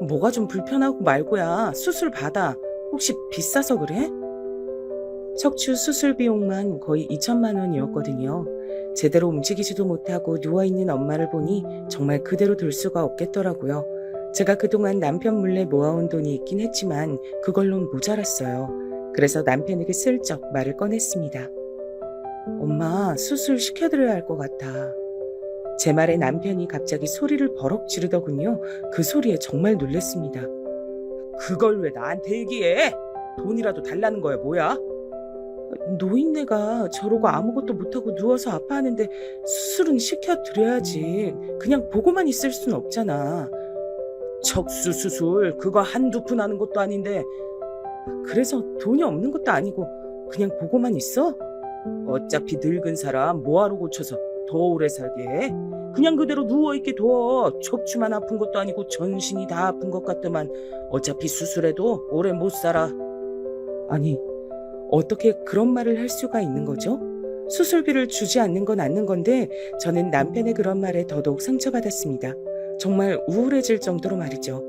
뭐가 좀 불편하고 말고야. 수술 받아. 혹시 비싸서 그래? 척추 수술 비용만 거의 2천만 원이었거든요. 제대로 움직이지도 못하고 누워있는 엄마를 보니 정말 그대로 둘 수가 없겠더라고요. 제가 그동안 남편 몰래 모아온 돈이 있긴 했지만 그걸론 모자랐어요. 그래서 남편에게 슬쩍 말을 꺼냈습니다. 엄마, 수술 시켜드려야 할 것 같아. 제 말에 남편이 갑자기 소리를 버럭 지르더군요. 그 소리에 정말 놀랐습니다. 그걸 왜 나한테 얘기해? 돈이라도 달라는 거야, 뭐야? 노인네가 저러고 아무것도 못하고 누워서 아파하는데 수술은 시켜드려야지. 그냥 보고만 있을 순 없잖아. 척수 수술 그거 한두 푼 하는 것도 아닌데 그래서 돈이 없는 것도 아니고 그냥 보고만 있어? 어차피 늙은 사람 뭐하러 고쳐서 더 오래 살게 해? 그냥 그대로 누워있게 둬. 척추만 아픈 것도 아니고 전신이 다 아픈 것 같더만 어차피 수술해도 오래 못 살아. 아니 어떻게 그런 말을 할 수가 있는 거죠? 수술비를 주지 않는 건 않는 건데 저는 남편의 그런 말에 더더욱 상처받았습니다. 정말 우울해질 정도로 말이죠.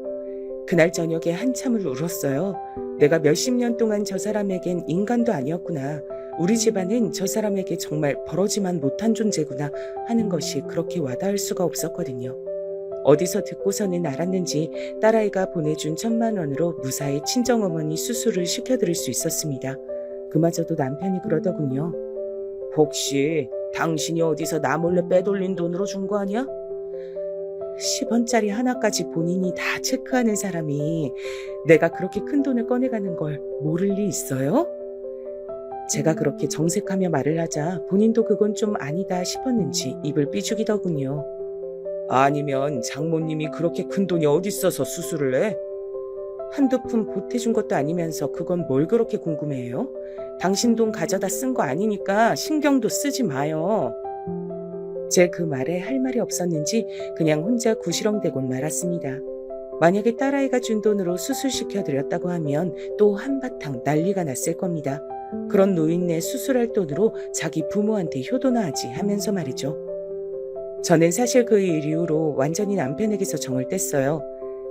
그날 저녁에 한참을 울었어요. 내가 몇십 년 동안 저 사람에겐 인간도 아니었구나. 우리 집안은 저 사람에게 정말 벌어지만 못한 존재구나 하는 것이 그렇게 와닿을 수가 없었거든요. 어디서 듣고서는 알았는지 딸아이가 보내준 1,000만 원으로 무사히 친정어머니 수술을 시켜드릴 수 있었습니다. 그마저도 남편이 그러더군요. 혹시 당신이 어디서 나 몰래 빼돌린 돈으로 준 거 아니야? 10원짜리 하나까지 본인이 다 체크하는 사람이 내가 그렇게 큰 돈을 꺼내가는 걸 모를 리 있어요? 제가 그렇게 정색하며 말을 하자 본인도 그건 좀 아니다 싶었는지 입을 삐죽이더군요. 아니면 장모님이 그렇게 큰 돈이 어디 있어서 수술을 해? 한두 푼 보태준 것도 아니면서 그건 뭘 그렇게 궁금해해요? 당신 돈 가져다 쓴 거 아니니까 신경도 쓰지 마요. 제 그 말에 할 말이 없었는지 그냥 혼자 구시렁대곤 말았습니다. 만약에 딸아이가 준 돈으로 수술시켜드렸다고 하면 또 한바탕 난리가 났을 겁니다. 그런 노인네 수술할 돈으로 자기 부모한테 효도나 하지 하면서 말이죠. 저는 사실 그 일 이후로 완전히 남편에게서 정을 뗐어요.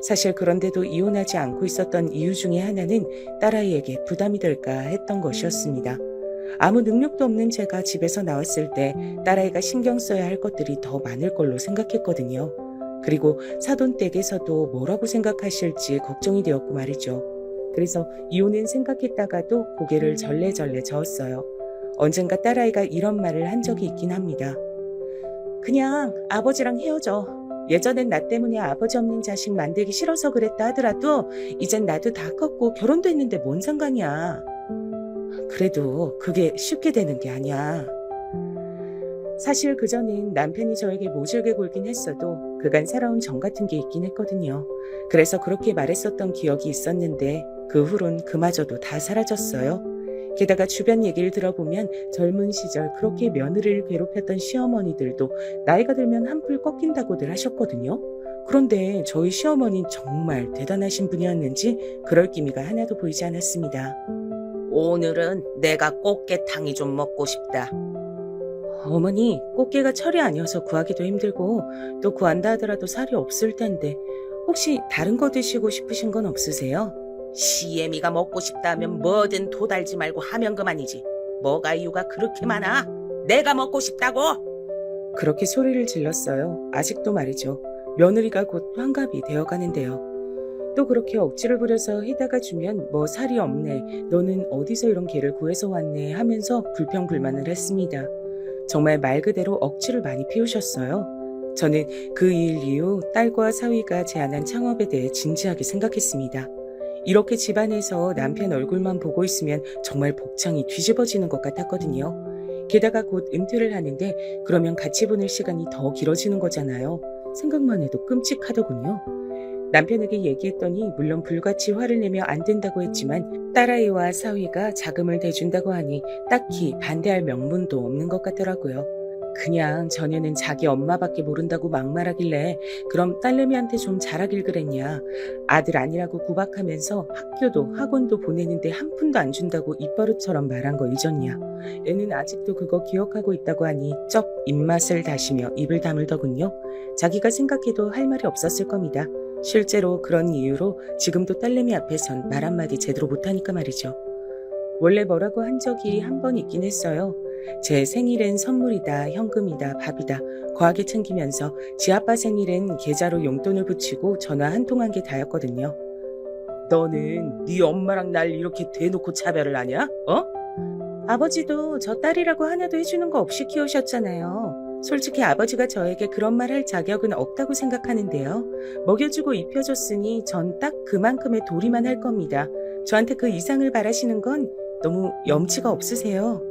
사실 그런데도 이혼하지 않고 있었던 이유 중에 하나는 딸아이에게 부담이 될까 했던 것이었습니다. 아무 능력도 없는 제가 집에서 나왔을 때 딸아이가 신경 써야 할 것들이 더 많을 걸로 생각했거든요. 그리고 사돈댁에서도 뭐라고 생각하실지 걱정이 되었고 말이죠. 그래서 이혼은 생각했다가도 고개를 절레절레 저었어요. 언젠가 딸아이가 이런 말을 한 적이 있긴 합니다. 그냥 아버지랑 헤어져. 예전엔 나 때문에 아버지 없는 자식 만들기 싫어서 그랬다 하더라도 이젠 나도 다 컸고 결혼도 했는데 뭔 상관이야. 그래도 그게 쉽게 되는 게 아니야. 사실 그전엔 남편이 저에게 모질게 굴긴 했어도 그간 살아온 정 같은 게 있긴 했거든요. 그래서 그렇게 말했었던 기억이 있었는데 그 후론 그마저도 다 사라졌어요. 게다가 주변 얘기를 들어보면 젊은 시절 그렇게 며느리를 괴롭혔던 시어머니들도 나이가 들면 한풀 꺾인다고들 하셨거든요. 그런데 저희 시어머니는 정말 대단하신 분이었는지 그럴 기미가 하나도 보이지 않았습니다. 오늘은 내가 꽃게탕이 좀 먹고 싶다. 어머니, 꽃게가 철이 아니어서 구하기도 힘들고 또 구한다 하더라도 살이 없을 텐데 혹시 다른 거 드시고 싶으신 건 없으세요? 시애미가 먹고 싶다 하면 뭐든 도달지 말고 하면 그만이지. 뭐가 이유가 그렇게 많아? 내가 먹고 싶다고? 그렇게 소리를 질렀어요. 아직도 말이죠. 며느리가 곧 환갑이 되어가는데요. 또 그렇게 억지를 부려서 해다가 주면 뭐 살이 없네, 너는 어디서 이런 개를 구해서 왔네 하면서 불평불만을 했습니다. 정말 말 그대로 억지를 많이 피우셨어요. 저는 그 일 이후 딸과 사위가 제안한 창업에 대해 진지하게 생각했습니다. 이렇게 집안에서 남편 얼굴만 보고 있으면 정말 복창이 뒤집어지는 것 같았거든요. 게다가 곧 은퇴를 하는데 그러면 같이 보낼 시간이 더 길어지는 거잖아요. 생각만 해도 끔찍하더군요. 남편에게 얘기했더니 물론 불같이 화를 내며 안 된다고 했지만 딸아이와 사위가 자금을 대준다고 하니 딱히 반대할 명분도 없는 것 같더라고요. 그냥 전에는 자기 엄마밖에 모른다고 막말하길래 그럼 딸내미한테 좀 잘하길 그랬냐. 아들 아니라고 구박하면서 학교도 학원도 보내는데 한 푼도 안 준다고 입버릇처럼 말한 거 잊었냐. 애는 아직도 그거 기억하고 있다고 하니 쩍 입맛을 다시며 입을 다물더군요. 자기가 생각해도 할 말이 없었을 겁니다. 실제로 그런 이유로 지금도 딸내미 앞에선 말 한마디 제대로 못하니까 말이죠. 원래 뭐라고 한 적이 한 번 있긴 했어요. 제 생일엔 선물이다, 현금이다, 밥이다 거하게 챙기면서 지 아빠 생일엔 계좌로 용돈을 붙이고 전화 한 통 한 게 다였거든요. 너는 네 엄마랑 날 이렇게 대놓고 차별을 하냐? 아버지도 저 딸이라고 하나도 해주는 거 없이 키우셨잖아요. 솔직히 아버지가 저에게 그런 말 할 자격은 없다고 생각하는데요. 먹여주고 입혀줬으니 전 딱 그만큼의 도리만 할 겁니다. 저한테 그 이상을 바라시는 건 너무 염치가 없으세요.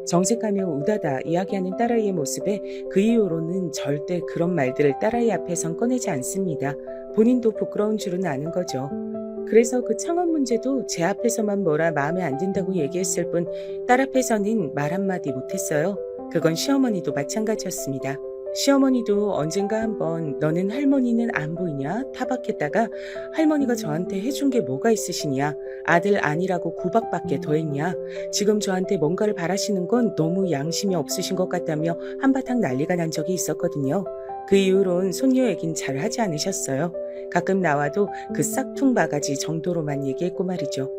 정색하며 우다다 이야기하는 딸아이의 모습에 그 이후로는 절대 그런 말들을 딸아이 앞에선 꺼내지 않습니다. 본인도 부끄러운 줄은 아는 거죠. 그래서 그 창업 문제도 제 앞에서만 뭐라 마음에 안 든다고 얘기했을 뿐 딸 앞에서는 말 한마디 못했어요. 그건 시어머니도 마찬가지였습니다. 시어머니도 언젠가 한번 너는 할머니는 안 보이냐 타박했다가 할머니가 저한테 해준 게 뭐가 있으시냐, 아들 아니라고 구박받게 더했냐, 지금 저한테 뭔가를 바라시는 건 너무 양심이 없으신 것 같다며 한바탕 난리가 난 적이 있었거든요. 그 이후론 손녀 얘긴 잘 하지 않으셨어요. 가끔 나와도 그 싹퉁 바가지 정도로만 얘기했고 말이죠.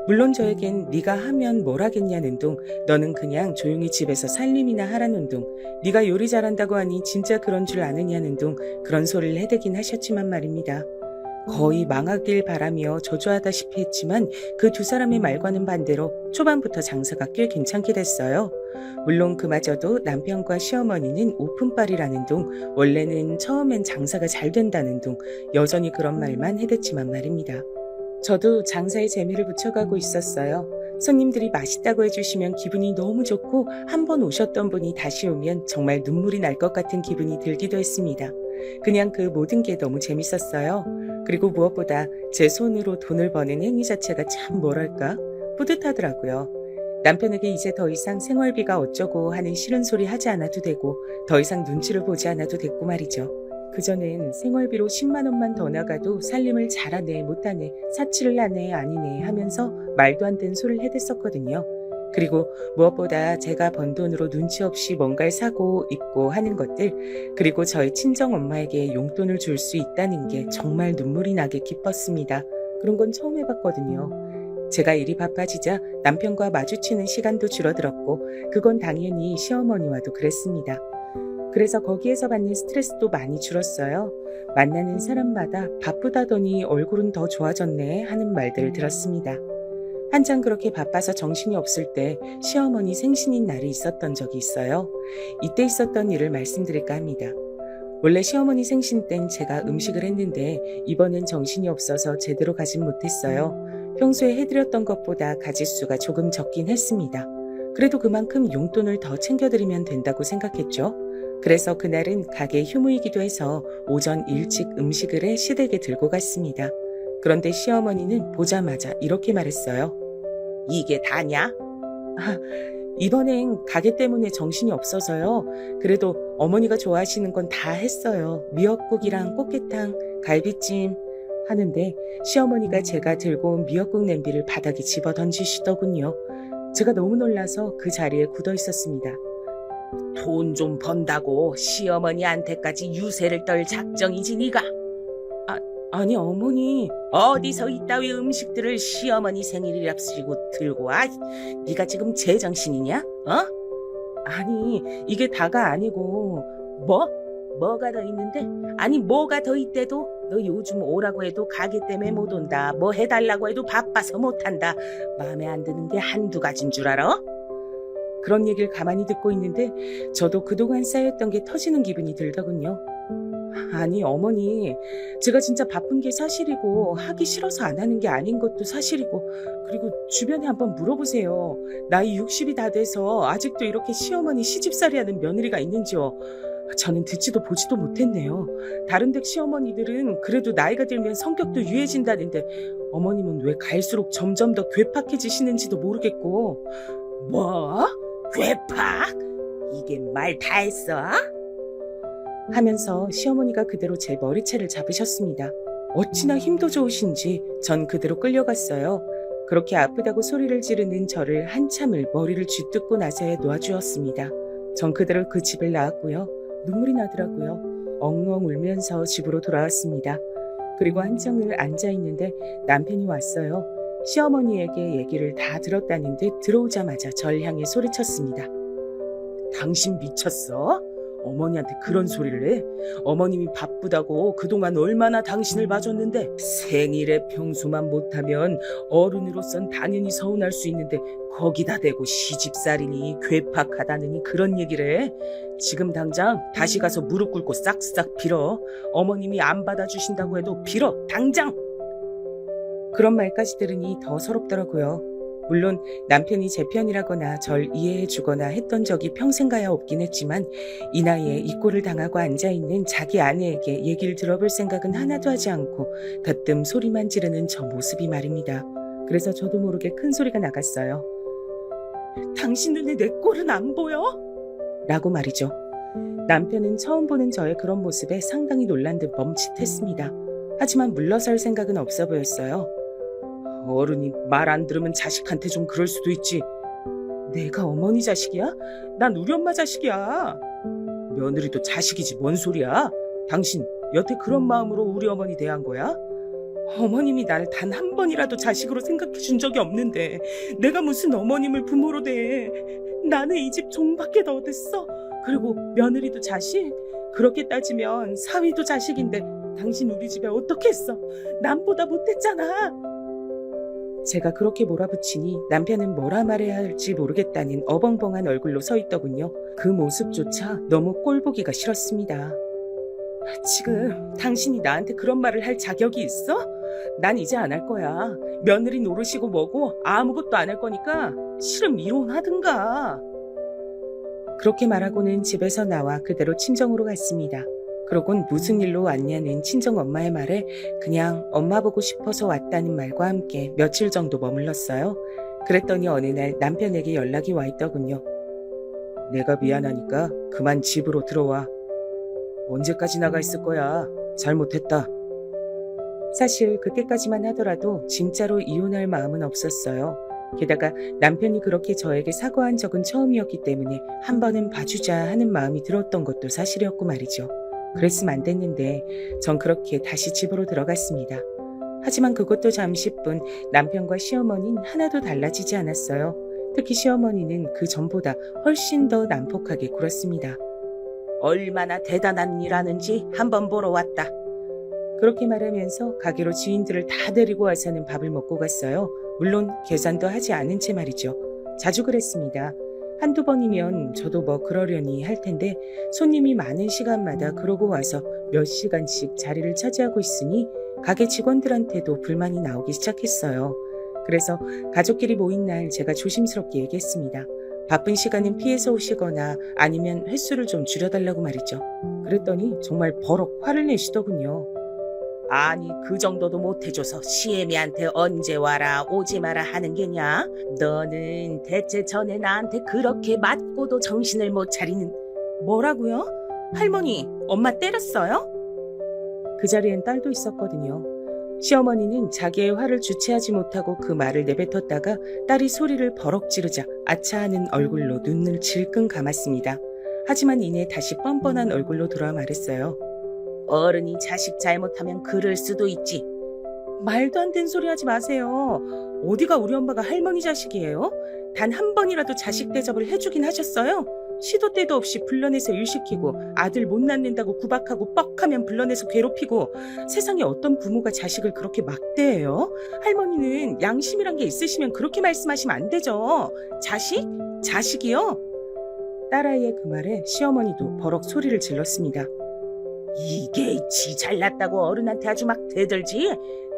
물론 저에겐 네가 하면 뭘 하겠냐는 둥, 너는 그냥 조용히 집에서 살림이나 하라는 둥, 네가 요리 잘한다고 하니 진짜 그런 줄 아느냐는 둥 그런 소리를 해대긴 하셨지만 말입니다. 거의 망하길 바라며 저주하다시피 했지만 그 두 사람의 말과는 반대로 초반부터 장사가 꽤 괜찮게 됐어요. 물론 그마저도 남편과 시어머니는 오픈빨이라는 둥, 원래는 처음엔 장사가 잘 된다는 둥 여전히 그런 말만 해댔지만 말입니다. 저도 장사에 재미를 붙여가고 있었어요. 손님들이 맛있다고 해주시면 기분이 너무 좋고 한 번 오셨던 분이 다시 오면 정말 눈물이 날 것 같은 기분이 들기도 했습니다. 그냥 그 모든 게 너무 재밌었어요. 그리고 무엇보다 제 손으로 돈을 버는 행위 자체가 참 뭐랄까 뿌듯하더라고요. 남편에게 이제 더 이상 생활비가 어쩌고 하는 싫은 소리 하지 않아도 되고 더 이상 눈치를 보지 않아도 됐고 말이죠. 그전엔 생활비로 10만 원만 더 나가도 살림을 잘하네 못하네 사치를 하네 아니네 하면서 말도 안 되는 소리를 해댔었거든요. 그리고 무엇보다 제가 번 돈으로 눈치 없이 뭔가를 사고 입고 하는 것들, 그리고 저희 친정엄마에게 용돈을 줄 수 있다는 게 정말 눈물이 나게 기뻤습니다. 그런 건 처음 해봤거든요. 제가 일이 바빠지자 남편과 마주치는 시간도 줄어들었고 그건 당연히 시어머니와도 그랬습니다. 그래서 거기에서 받는 스트레스도 많이 줄었어요. 만나는 사람마다 바쁘다더니 얼굴은 더 좋아졌네 하는 말들을 들었습니다. 한창 그렇게 바빠서 정신이 없을 때 시어머니 생신인 날이 있었던 적이 있어요. 이때 있었던 일을 말씀드릴까 합니다. 원래 시어머니 생신 땐 제가 음식을 했는데 이번엔 정신이 없어서 제대로 가진 못했어요. 평소에 해드렸던 것보다 가짓수가 조금 적긴 했습니다. 그래도 그만큼 용돈을 더 챙겨드리면 된다고 생각했죠. 그래서 그날은 가게 휴무이기도 해서 오전 일찍 음식을 해 시댁에 들고 갔습니다. 그런데 시어머니는 보자마자 이렇게 말했어요. 이게 다냐? 이번엔 가게 때문에 정신이 없어서요. 그래도 어머니가 좋아하시는 건 다 했어요. 미역국이랑 꽃게탕, 갈비찜 하는데 시어머니가 제가 들고 온 미역국 냄비를 바닥에 집어 던지시더군요. 제가 너무 놀라서 그 자리에 굳어 있었습니다. 돈 좀 번다고 시어머니한테까지 유세를 떨 작정이지 네가? 아니 어머니, 어디서 이따위 음식들을 시어머니 생일이랍시고 들고 와? 네가 지금 제정신이냐? 아니 이게 다가 아니고 뭐? 뭐가 더 있는데? 아니 뭐가 더 있대도 너 요즘 오라고 해도 가게 때문에 못 온다. 뭐 해달라고 해도 바빠서 못한다. 마음에 안 드는 게 한두 가지인 줄 알아? 그런 얘기를 가만히 듣고 있는데 저도 그동안 쌓였던 게 터지는 기분이 들더군요. 아니 어머니, 제가 진짜 바쁜 게 사실이고 하기 싫어서 안 하는 게 아닌 것도 사실이고, 그리고 주변에 한번 물어보세요. 나이 60이 다 돼서 아직도 이렇게 시어머니 시집살이 하는 며느리가 있는지요. 저는 듣지도 보지도 못했네요. 다른 댁 시어머니들은 그래도 나이가 들면 성격도 유해진다는데 어머님은 왜 갈수록 점점 더 괴팍해지시는지도 모르겠고. 뭐? 괴팍? 이게 말 다 했어? 하면서 시어머니가 그대로 제 머리채를 잡으셨습니다. 어찌나 힘도 좋으신지 전 그대로 끌려갔어요. 그렇게 아프다고 소리를 지르는 저를 한참을 머리를 쥐뜯고 나서야 놓아주었습니다. 전 그대로 그 집을 나왔고요. 눈물이 나더라고요. 엉엉 울면서 집으로 돌아왔습니다. 그리고 한참을 앉아있는데 남편이 왔어요. 시어머니에게 얘기를 다 들었다는 듯 들어오자마자 절 향해 소리쳤습니다. 당신 미쳤어? 어머니한테 그런 소리를 해? 어머님이 바쁘다고 그동안 얼마나 당신을 봐줬는데 생일에 평소만 못하면 어른으로선 당연히 서운할 수 있는데 거기다 대고 시집살이니 괴팍하다느니 그런 얘기를 해? 지금 당장 다시 가서 무릎 꿇고 싹싹 빌어. 어머님이 안 받아주신다고 해도 빌어, 당장! 그런 말까지 들으니 더 서럽더라고요. 물론 남편이 제 편이라거나 절 이해해주거나 했던 적이 평생가야 없긴 했지만 이 나이에 이 꼴을 당하고 앉아있는 자기 아내에게 얘기를 들어볼 생각은 하나도 하지 않고 가끔 소리만 지르는 저 모습이 말입니다. 그래서 저도 모르게 큰 소리가 나갔어요. 당신 눈에 내 꼴은 안 보여? 라고 말이죠. 남편은 처음 보는 저의 그런 모습에 상당히 놀란 듯 멈칫했습니다. 하지만 물러설 생각은 없어 보였어요. 어른이 말 안 들으면 자식한테 좀 그럴 수도 있지. 내가 어머니 자식이야? 난 우리 엄마 자식이야. 며느리도 자식이지 뭔 소리야. 당신 여태 그런 마음으로 우리 어머니 대한 거야? 어머님이 나를 단 한 번이라도 자식으로 생각해 준 적이 없는데 내가 무슨 어머님을 부모로 대. 나는 이 집 종밖에 더 됐어. 그리고 며느리도 자식? 그렇게 따지면 사위도 자식인데 당신 우리 집에 어떻게 했어? 남보다 못했잖아. 제가 그렇게 몰아붙이니 남편은 뭐라 말해야 할지 모르겠다는 어벙벙한 얼굴로 서 있더군요. 그 모습조차 너무 꼴보기가 싫었습니다. 지금 당신이 나한테 그런 말을 할 자격이 있어? 난 이제 안 할 거야. 며느리 노릇이고 뭐고 아무것도 안 할 거니까 싫으면 이혼하든가. 그렇게 말하고는 집에서 나와 그대로 친정으로 갔습니다. 그러곤 무슨 일로 왔냐는 친정엄마의 말에 그냥 엄마 보고 싶어서 왔다는 말과 함께 며칠 정도 머물렀어요. 그랬더니 어느 날 남편에게 연락이 와 있더군요. 내가 미안하니까 그만 집으로 들어와. 언제까지 나가 있을 거야. 잘못했다. 사실 그때까지만 하더라도 진짜로 이혼할 마음은 없었어요. 게다가 남편이 그렇게 저에게 사과한 적은 처음이었기 때문에 한 번은 봐주자 하는 마음이 들었던 것도 사실이었고 말이죠. 그랬으면 안 됐는데 전 그렇게 다시 집으로 들어갔습니다. 하지만 그것도 잠시뿐 남편과 시어머니는 하나도 달라지지 않았어요. 특히 시어머니는 그 전보다 훨씬 더 난폭하게 굴었습니다. 얼마나 대단한 일 하는지 한번 보러 왔다. 그렇게 말하면서 가게로 지인들을 다 데리고 와서는 밥을 먹고 갔어요. 물론 계산도 하지 않은 채 말이죠. 자주 그랬습니다. 한두 번이면 저도 뭐 그러려니 할 텐데 손님이 많은 시간마다 그러고 와서 몇 시간씩 자리를 차지하고 있으니 가게 직원들한테도 불만이 나오기 시작했어요. 그래서 가족끼리 모인 날 제가 조심스럽게 얘기했습니다. 바쁜 시간은 피해서 오시거나 아니면 횟수를 좀 줄여달라고 말이죠. 그랬더니 정말 버럭 화를 내시더군요. 아니 그 정도도 못해줘서 시애미한테 언제 와라 오지 마라 하는 게냐? 너는 대체 전에 나한테 그렇게 맞고도 정신을 못 차리는. 뭐라고요? 할머니 엄마 때렸어요? 그 자리엔 딸도 있었거든요. 시어머니는 자기의 화를 주체하지 못하고 그 말을 내뱉었다가 딸이 소리를 버럭 지르자 아차하는 얼굴로 눈을 질끈 감았습니다. 하지만 이내 다시 뻔뻔한 얼굴로 돌아 말했어요. 어른이 자식 잘못하면 그럴 수도 있지. 말도 안 되는 소리 하지 마세요. 어디가 우리 엄마가 할머니 자식이에요? 단 한 번이라도 자식 대접을 해주긴 하셨어요? 시도 때도 없이 불러내서 일시키고 아들 못 낳는다고 구박하고 뻑하면 불러내서 괴롭히고 세상에 어떤 부모가 자식을 그렇게 막대해요? 할머니는 양심이란 게 있으시면 그렇게 말씀하시면 안 되죠. 자식? 자식이요? 딸아이의 그 말에 시어머니도 버럭 소리를 질렀습니다. 이게 지 잘났다고 어른한테 아주 막 대들지?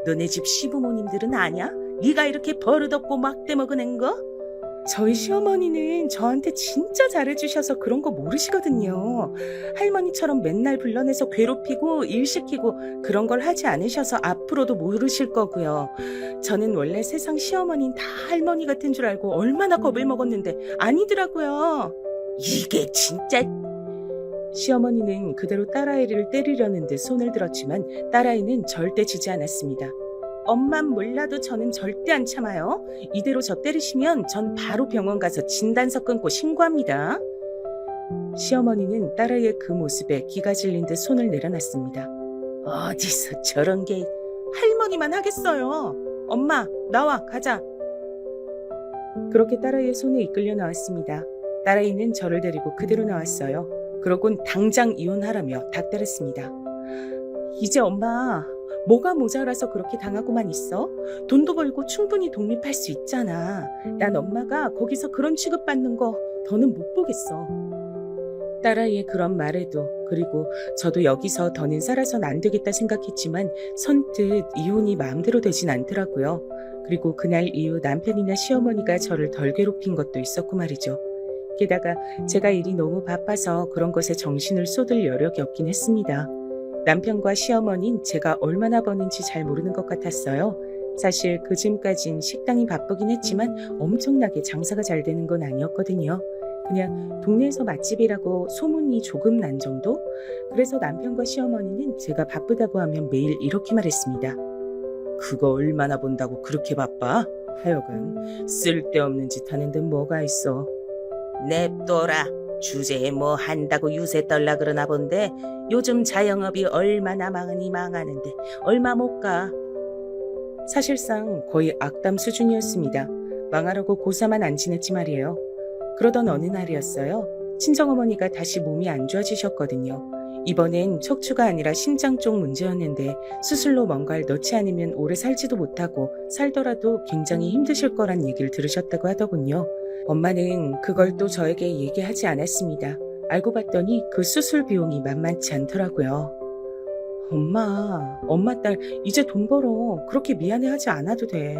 너네 집 시부모님들은 아냐? 네가 이렇게 버릇없고 막대 먹어낸 거? 저희 시어머니는 저한테 진짜 잘해주셔서 그런 거 모르시거든요. 할머니처럼 맨날 불러내서 괴롭히고 일시키고 그런 걸 하지 않으셔서 앞으로도 모르실 거고요. 저는 원래 세상 시어머니는 다 할머니 같은 줄 알고 얼마나 겁을 먹었는데 아니더라고요. 이게 진짜... 시어머니는 그대로 딸아이를 때리려는 듯 손을 들었지만 딸아이는 절대 지지 않았습니다. 엄만 몰라도 저는 절대 안 참아요. 이대로 저 때리시면 전 바로 병원 가서 진단서 끊고 신고합니다. 시어머니는 딸아이의 그 모습에 기가 질린 듯 손을 내려놨습니다. 어디서 저런 게... 할머니만 하겠어요. 엄마, 나와, 가자. 그렇게 딸아이의 손에 이끌려 나왔습니다. 딸아이는 저를 데리고 그대로 나왔어요. 그러곤 당장 이혼하라며 닥달했습니다. 이제 엄마... 뭐가 모자라서 그렇게 당하고만 있어? 돈도 벌고 충분히 독립할 수 있잖아. 난 엄마가 거기서 그런 취급받는 거 더는 못 보겠어. 딸아이의 그런 말에도 그리고 저도 여기서 더는 살아선 안 되겠다 생각했지만 선뜻 이혼이 마음대로 되진 않더라고요. 그리고 그날 이후 남편이나 시어머니가 저를 덜 괴롭힌 것도 있었고 말이죠. 게다가 제가 일이 너무 바빠서 그런 것에 정신을 쏟을 여력이 없긴 했습니다. 남편과 시어머니는 제가 얼마나 버는지 잘 모르는 것 같았어요. 사실 그쯤까진 식당이 바쁘긴 했지만 엄청나게 장사가 잘 되는 건 아니었거든요. 그냥 동네에서 맛집이라고 소문이 조금 난 정도? 그래서 남편과 시어머니는 제가 바쁘다고 하면 매일 이렇게 말했습니다. 그거 얼마나 본다고 그렇게 바빠? 하여간 쓸데없는 짓 하는 데 뭐가 있어. 냅둬라. 주제에 뭐 한다고 유세 떨라 그러나 본데 요즘 자영업이 얼마나 망하니 망하는데 얼마 못 가. 사실상 거의 악담 수준이었습니다. 망하려고 고사만 안 지냈지 말이에요. 그러던 어느 날이었어요. 친정어머니가 다시 몸이 안 좋아지셨거든요. 이번엔 척추가 아니라 심장 쪽 문제였는데 수술로 뭔가를 넣지 않으면 오래 살지도 못하고 살더라도 굉장히 힘드실 거란 얘기를 들으셨다고 하더군요. 엄마는 그걸 또 저에게 얘기하지 않았습니다. 알고 봤더니 그 수술 비용이 만만치 않더라고요. 엄마 딸 이제 돈 벌어. 그렇게 미안해하지 않아도 돼.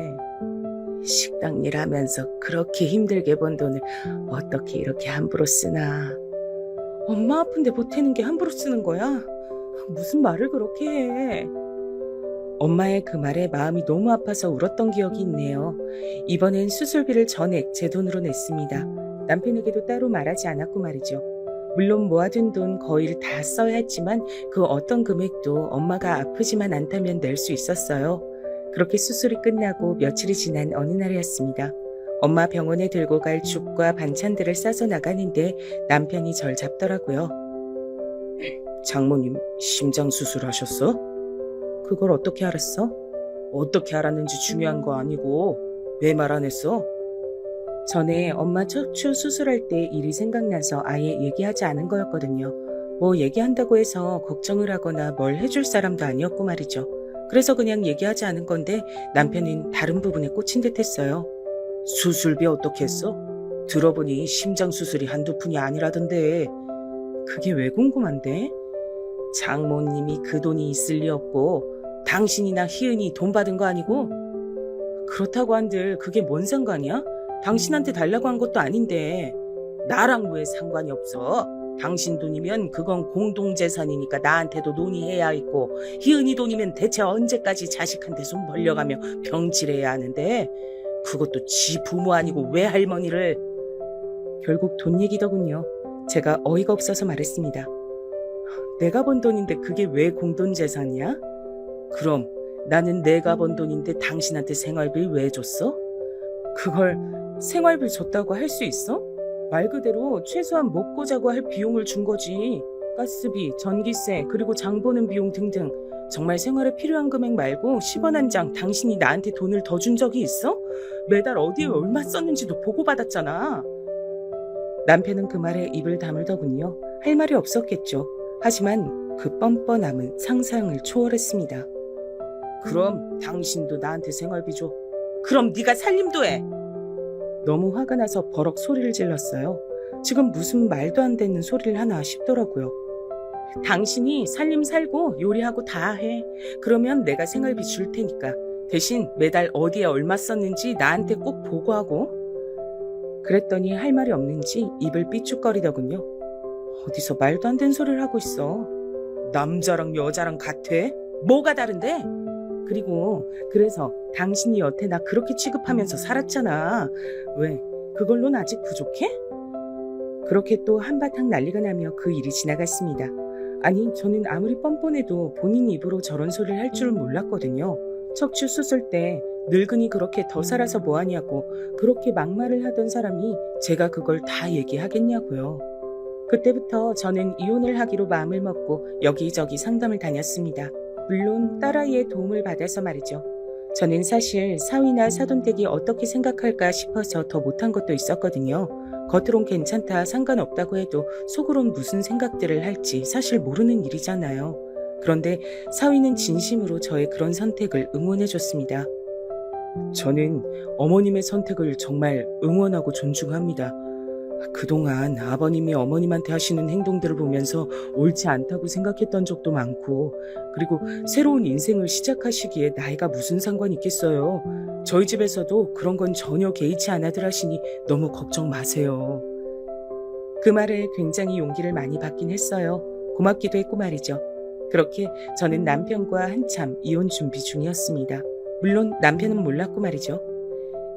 식당 일 하면서 그렇게 힘들게 번 돈을 어떻게 이렇게 함부로 쓰나. 엄마 아픈데 보태는 게 함부로 쓰는 거야? 무슨 말을 그렇게 해. 엄마의 그 말에 마음이 너무 아파서 울었던 기억이 있네요. 이번엔 수술비를 전액 제 돈으로 냈습니다. 남편에게도 따로 말하지 않았고 말이죠. 물론 모아둔 돈 거의 다 써야 했지만 그 어떤 금액도 엄마가 아프지만 않다면 낼 수 있었어요. 그렇게 수술이 끝나고 며칠이 지난 어느 날이었습니다. 엄마 병원에 들고 갈 죽과 반찬들을 싸서 나가는데 남편이 절 잡더라고요. 장모님 심장 수술하셨어? 그걸 어떻게 알았어? 어떻게 알았는지 중요한 거 아니고 왜 말 안 했어? 전에 엄마 척추 수술할 때 일이 생각나서 아예 얘기하지 않은 거였거든요. 뭐 얘기한다고 해서 걱정을 하거나 뭘 해줄 사람도 아니었고 말이죠. 그래서 그냥 얘기하지 않은 건데 남편은 다른 부분에 꽂힌 듯 했어요. 수술비 어떻게 했어? 들어보니 심장 수술이 한두 푼이 아니라던데. 그게 왜 궁금한데? 장모님이 그 돈이 있을 리 없고 당신이나 희은이 돈 받은 거 아니고? 그렇다고 한들 그게 뭔 상관이야? 당신한테 달라고 한 것도 아닌데. 나랑 왜 상관이 없어? 당신 돈이면 그건 공동재산이니까 나한테도 논의해야 있고 희은이 돈이면 대체 언제까지 자식한테 손 벌려가며 병질해야 하는데 그것도 지 부모 아니고 왜 할머니를. 결국 돈 얘기더군요. 제가 어이가 없어서 말했습니다. 내가 번 돈인데 그게 왜 공동재산이야? 그럼 나는 내가 번 돈인데 당신한테 생활비 왜 줬어? 그걸 생활비 줬다고 할 수 있어? 말 그대로 최소한 먹고 자고 할 비용을 준 거지. 가스비, 전기세, 그리고 장 보는 비용 등등. 정말 생활에 필요한 금액 말고 10원 한 장 당신이 나한테 돈을 더 준 적이 있어? 매달 어디에 얼마 썼는지도 보고받았잖아. 남편은 그 말에 입을 다물더군요. 할 말이 없었겠죠. 하지만 그 뻔뻔함은 상상을 초월했습니다. 그럼 당신도 나한테 생활비 줘. 그럼 네가 살림도 해. 너무 화가 나서 버럭 소리를 질렀어요. 지금 무슨 말도 안 되는 소리를 하나 싶더라고요. 당신이 살림 살고 요리하고 다 해. 그러면 내가 생활비 줄 테니까. 대신 매달 어디에 얼마 썼는지 나한테 꼭 보고하고. 그랬더니 할 말이 없는지 입을 삐죽거리더군요. 어디서 말도 안 되는 소리를 하고 있어. 남자랑 여자랑 같아? 뭐가 다른데? 그래서 당신이 여태 나 그렇게 취급하면서 살았잖아. 왜? 그걸로는 아직 부족해? 그렇게 또 한바탕 난리가 나며 그 일이 지나갔습니다. 아니, 저는 아무리 뻔뻔해도 본인 입으로 저런 소리를 할 줄은 몰랐거든요. 척추 수술 때 늙은이 그렇게 더 살아서 뭐하냐고 그렇게 막말을 하던 사람이 제가 그걸 다 얘기하겠냐고요. 그때부터 저는 이혼을 하기로 마음을 먹고 여기저기 상담을 다녔습니다. 물론 딸아이의 도움을 받아서 말이죠. 저는 사실 사위나 사돈댁이 어떻게 생각할까 싶어서 더 못한 것도 있었거든요. 겉으론 괜찮다, 상관없다고 해도 속으론 무슨 생각들을 할지 사실 모르는 일이잖아요. 그런데 사위는 진심으로 저의 그런 선택을 응원해줬습니다. 저는 어머님의 선택을 정말 응원하고 존중합니다. 그동안 아버님이 어머님한테 하시는 행동들을 보면서 옳지 않다고 생각했던 적도 많고, 그리고 새로운 인생을 시작하시기에 나이가 무슨 상관이 있겠어요. 저희 집에서도 그런 건 전혀 개의치 않아들 하시니 너무 걱정 마세요. 그 말에 굉장히 용기를 많이 받긴 했어요. 고맙기도 했고 말이죠. 그렇게 저는 남편과 한참 이혼 준비 중이었습니다. 물론 남편은 몰랐고 말이죠.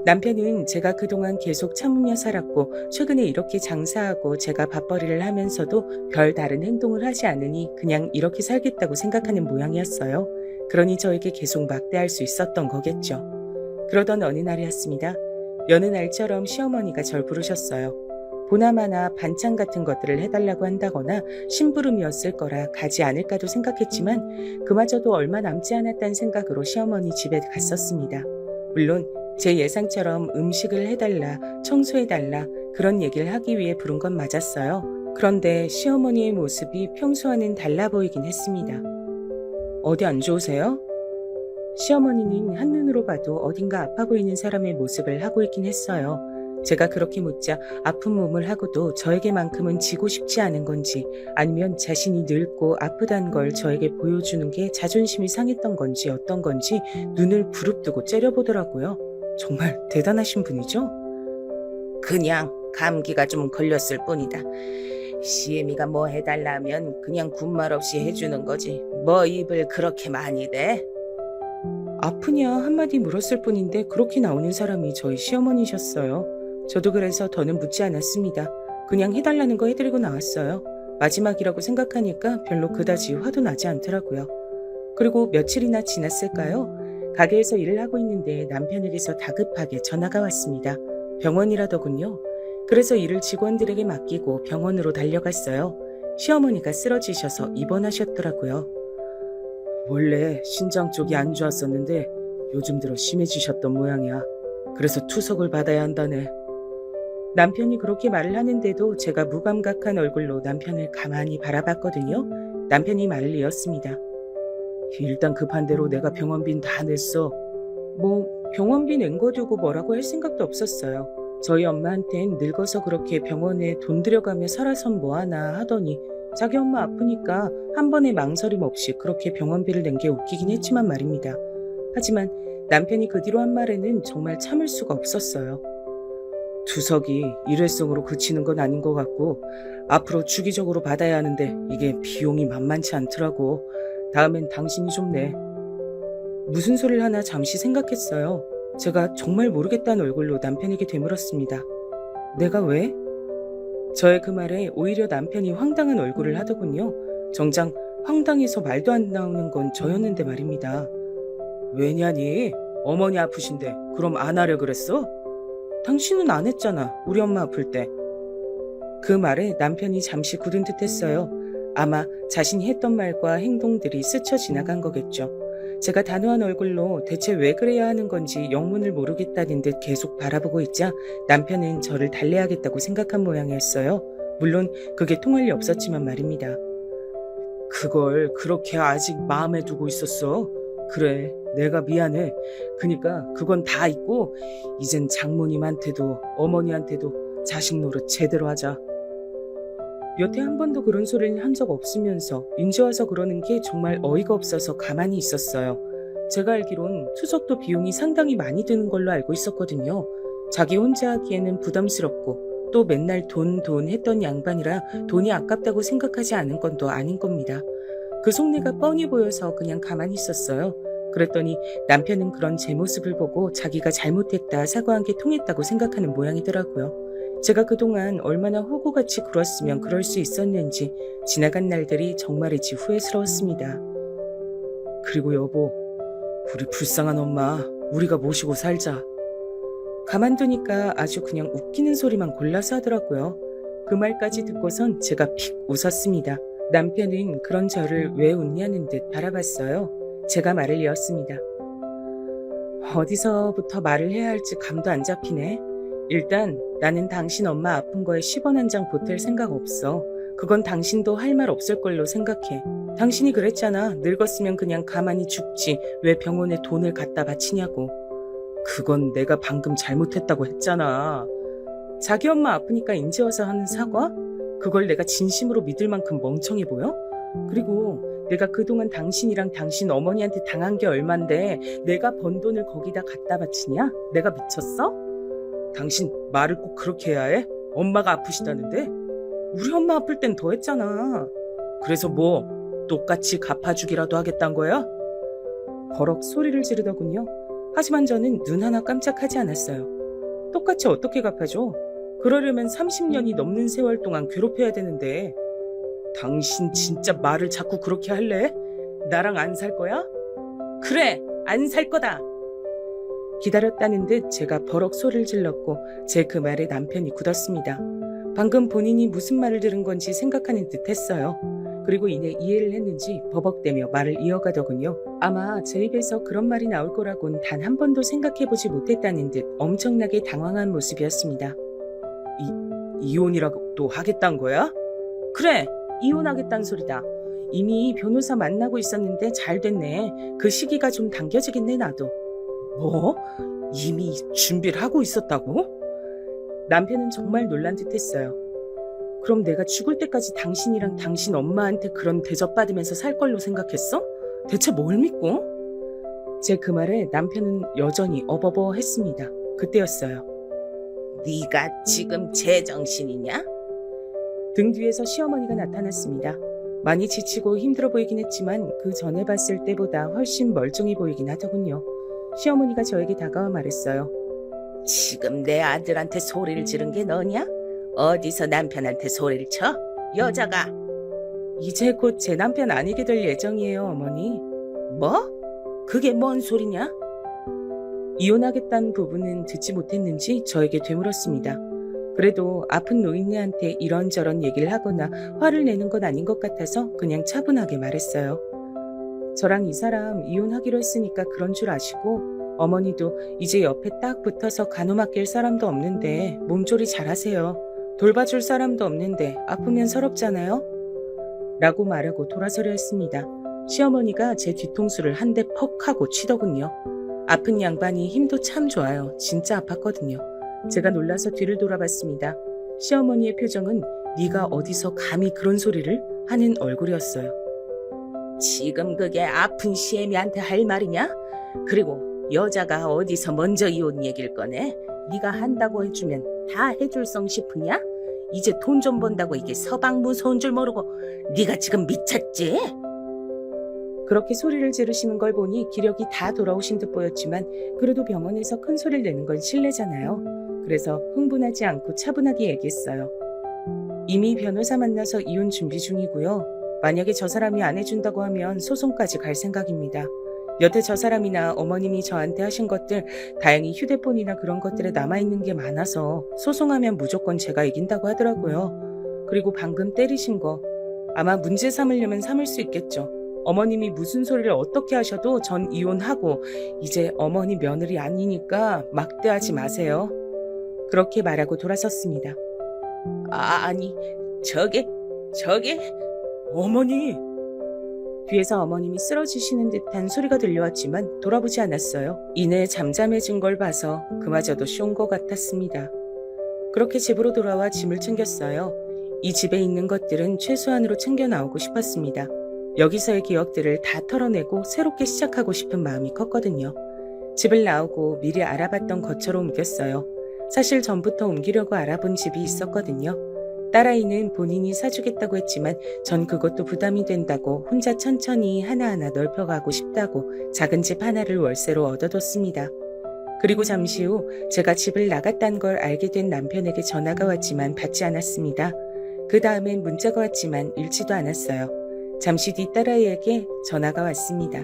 남편은 제가 그동안 계속 참으며 살았고 최근에 이렇게 장사하고 제가 밥벌이를 하면서도 별다른 행동을 하지 않으니 그냥 이렇게 살겠다고 생각하는 모양이었어요. 그러니 저에게 계속 막대할 수 있었던 거겠죠. 그러던 어느 날이었습니다. 여느 날처럼 시어머니가 절 부르셨어요. 보나마나 반찬 같은 것들을 해달라고 한다거나 심부름이었을 거라 가지 않을까도 생각했지만 그마저도 얼마 남지 않았다는 생각으로 시어머니 집에 갔었습니다. 물론 제 예상처럼 음식을 해달라, 청소해달라 그런 얘기를 하기 위해 부른 건 맞았어요. 그런데 시어머니의 모습이 평소와는 달라 보이긴 했습니다. 어디 안 좋으세요? 시어머니는 한눈으로 봐도 어딘가 아파 보이는 사람의 모습을 하고 있긴 했어요. 제가 그렇게 묻자 아픈 몸을 하고도 저에게만큼은 지고 싶지 않은 건지 아니면 자신이 늙고 아프다는 걸 저에게 보여주는 게 자존심이 상했던 건지 어떤 건지 눈을 부릅뜨고 째려보더라고요. 정말 대단하신 분이죠? 그냥 감기가 좀 걸렸을 뿐이다. 시애미가 뭐 해달라 하면 그냥 군말 없이 해주는 거지. 뭐 입을 그렇게 많이 대? 아프냐 한마디 물었을 뿐인데 그렇게 나오는 사람이 저희 시어머니셨어요. 저도 그래서 더는 묻지 않았습니다. 그냥 해달라는 거 해드리고 나왔어요. 마지막이라고 생각하니까 별로 그다지 화도 나지 않더라고요. 그리고 며칠이나 지났을까요? 가게에서 일을 하고 있는데 남편에게서 다급하게 전화가 왔습니다. 병원이라더군요. 그래서 일을 직원들에게 맡기고 병원으로 달려갔어요. 시어머니가 쓰러지셔서 입원하셨더라고요. 원래 신장 쪽이 안 좋았었는데 요즘 들어 심해지셨던 모양이야. 그래서 투석을 받아야 한다네. 남편이 그렇게 말을 하는데도 제가 무감각한 얼굴로 남편을 가만히 바라봤거든요. 남편이 말을 이었습니다. 일단 급한 대로 내가 병원비는 다 냈어. 뭐 병원비 낸 거 두고 뭐라고 할 생각도 없었어요. 저희 엄마한텐 늙어서 그렇게 병원에 돈 들여가며 살아선 뭐하나 하더니 자기 엄마 아프니까 한 번에 망설임 없이 그렇게 병원비를 낸 게 웃기긴 했지만 말입니다. 하지만 남편이 그 뒤로 한 말에는 정말 참을 수가 없었어요. 투석이 일회성으로 그치는 건 아닌 것 같고 앞으로 주기적으로 받아야 하는데 이게 비용이 만만치 않더라고. 다음엔 당신이 좀 내. 무슨 소리를 하나 잠시 생각했어요. 제가 정말 모르겠다는 얼굴로 남편에게 되물었습니다. 내가 왜? 저의 그 말에 오히려 남편이 황당한 얼굴을 하더군요. 정작 황당해서 말도 안 나오는 건 저였는데 말입니다. 왜냐니? 어머니 아프신데 그럼 안 하려 그랬어? 당신은 안 했잖아. 우리 엄마 아플 때. 그 말에 남편이 잠시 굳은 듯 했어요. 아마 자신이 했던 말과 행동들이 스쳐 지나간 거겠죠. 제가 단호한 얼굴로 대체 왜 그래야 하는 건지 영문을 모르겠다는 듯 계속 바라보고 있자 남편은 저를 달래야겠다고 생각한 모양이었어요. 물론 그게 통할 리 없었지만 말입니다. 그걸 그렇게 아직 마음에 두고 있었어? 그래, 내가 미안해. 그니까 그건 다 있고 이젠 장모님한테도 어머니한테도 자식 노릇 제대로 하자. 여태 한 번도 그런 소리를 한 적 없으면서 이제 와서 그러는 게 정말 어이가 없어서 가만히 있었어요. 제가 알기론 투석도 비용이 상당히 많이 드는 걸로 알고 있었거든요. 자기 혼자 하기에는 부담스럽고 또 맨날 돈 했던 양반이라 돈이 아깝다고 생각하지 않은 건 또 아닌 겁니다. 그 속내가 뻔히 보여서 그냥 가만히 있었어요. 그랬더니 남편은 그런 제 모습을 보고 자기가 잘못했다 사과한 게 통했다고 생각하는 모양이더라고요. 제가 그동안 얼마나 호구같이 굴었으면 그럴 수 있었는지 지나간 날들이 정말이지 후회스러웠습니다. 그리고 여보, 우리 불쌍한 엄마 우리가 모시고 살자. 가만두니까 아주 그냥 웃기는 소리만 골라서 하더라고요. 그 말까지 듣고선 제가 픽 웃었습니다. 남편은 그런 저를 왜 웃냐는 듯 바라봤어요. 제가 말을 이었습니다. 어디서부터 말을 해야 할지 감도 안 잡히네. 일단 나는 당신 엄마 아픈 거에 10원 한 장 보탤 생각 없어. 그건 당신도 할 말 없을 걸로 생각해. 당신이 그랬잖아. 늙었으면 그냥 가만히 죽지. 왜 병원에 돈을 갖다 바치냐고. 그건 내가 방금 잘못했다고 했잖아. 자기 엄마 아프니까 인제 와서 하는 사과? 그걸 내가 진심으로 믿을 만큼 멍청해 보여? 그리고 내가 그동안 당신이랑 당신 어머니한테 당한 게 얼만데 내가 번 돈을 거기다 갖다 바치냐? 내가 미쳤어? 당신 말을 꼭 그렇게 해야 해? 엄마가 아프시다는데? 우리 엄마 아플 땐 더 했잖아. 그래서 뭐 똑같이 갚아주기라도 하겠단 거야? 버럭 소리를 지르더군요. 하지만 저는 눈 하나 깜짝하지 않았어요. 똑같이 어떻게 갚아줘? 그러려면 30년이 넘는 세월 동안 괴롭혀야 되는데. 당신 진짜 말을 자꾸 그렇게 할래? 나랑 안 살 거야? 그래, 안 살 거다. 기다렸다는 듯 제가 버럭 소리를 질렀고 제 그 말에 남편이 굳었습니다. 방금 본인이 무슨 말을 들은 건지 생각하는 듯 했어요. 그리고 이내 이해를 했는지 버벅대며 말을 이어가더군요. 아마 제 입에서 그런 말이 나올 거라곤 단 한 번도 생각해보지 못했다는 듯 엄청나게 당황한 모습이었습니다. 이혼이라도 하겠다는 거야? 그래, 이혼하겠다는 소리다. 이미 변호사 만나고 있었는데 잘 됐네. 그 시기가 좀 당겨지겠네 나도. 뭐? 이미 준비를 하고 있었다고? 남편은 정말 놀란 듯 했어요. 그럼 내가 죽을 때까지 당신이랑 당신 엄마한테 그런 대접받으면서 살 걸로 생각했어? 대체 뭘 믿고? 제 그 말에 남편은 여전히 어버버 했습니다. 그때였어요. 네가 지금 제정신이냐? 등 뒤에서 시어머니가 나타났습니다. 많이 지치고 힘들어 보이긴 했지만 그 전에 봤을 때보다 훨씬 멀쩡해 보이긴 하더군요. 시어머니가 저에게 다가와 말했어요. 지금 내 아들한테 소리를 지른 게 너냐? 어디서 남편한테 소리를 쳐? 여자가. 이제 곧 제 남편 아니게 될 예정이에요, 어머니. 뭐? 그게 뭔 소리냐? 이혼하겠다는 부분은 듣지 못했는지 저에게 되물었습니다. 그래도 아픈 노인네한테 이런저런 얘기를 하거나 화를 내는 건 아닌 것 같아서 그냥 차분하게 말했어요. 저랑 이 사람 이혼하기로 했으니까 그런 줄 아시고 어머니도 이제 옆에 딱 붙어서 가노맡길 사람도 없는데 몸조리 잘하세요. 돌봐줄 사람도 없는데 아프면 서럽잖아요? 라고 말하고 돌아서려 했습니다. 시어머니가 제 뒤통수를 한 대 퍽 하고 치더군요. 아픈 양반이 힘도 참 좋아요. 진짜 아팠거든요. 제가 놀라서 뒤를 돌아봤습니다. 시어머니의 표정은 네가 어디서 감히 그런 소리를? 하는 얼굴이었어요. 지금 그게 아픈 시애미한테 할 말이냐? 그리고 여자가 어디서 먼저 이혼 얘기를 꺼내? 네가 한다고 해주면 다 해줄 성 싶으냐? 이제 돈 좀 번다고 이게 서방 무서운 줄 모르고 네가 지금 미쳤지? 그렇게 소리를 지르시는 걸 보니 기력이 다 돌아오신 듯 보였지만 그래도 병원에서 큰 소리를 내는 건 실례잖아요. 그래서 흥분하지 않고 차분하게 얘기했어요. 이미 변호사 만나서 이혼 준비 중이고요. 만약에 저 사람이 안 해준다고 하면 소송까지 갈 생각입니다. 여태 저 사람이나 어머님이 저한테 하신 것들 다행히 휴대폰이나 그런 것들에 남아있는 게 많아서 소송하면 무조건 제가 이긴다고 하더라고요. 그리고 방금 때리신 거 아마 문제 삼으려면 삼을 수 있겠죠. 어머님이 무슨 소리를 어떻게 하셔도 전 이혼하고 이제 어머니 며느리 아니니까 막대하지 마세요. 그렇게 말하고 돌아섰습니다. 아니, 저게 어머니. 뒤에서 어머님이 쓰러지시는 듯한 소리가 들려왔지만 돌아보지 않았어요. 이내 잠잠해진 걸 봐서 그마저도 쇼인 것 같았습니다. 그렇게 집으로 돌아와 짐을 챙겼어요. 이 집에 있는 것들은 최소한으로 챙겨 나오고 싶었습니다. 여기서의 기억들을 다 털어내고 새롭게 시작하고 싶은 마음이 컸거든요. 집을 나오고 미리 알아봤던 것처럼 옮겼어요. 사실 전부터 옮기려고 알아본 집이 있었거든요. 딸아이는 본인이 사주겠다고 했지만 전 그것도 부담이 된다고 혼자 천천히 하나하나 넓혀가고 싶다고 작은 집 하나를 월세로 얻어뒀습니다. 그리고 잠시 후 제가 집을 나갔다는 걸 알게 된 남편에게 전화가 왔지만 받지 않았습니다. 그 다음엔 문자가 왔지만 읽지도 않았어요. 잠시 뒤 딸아이에게 전화가 왔습니다.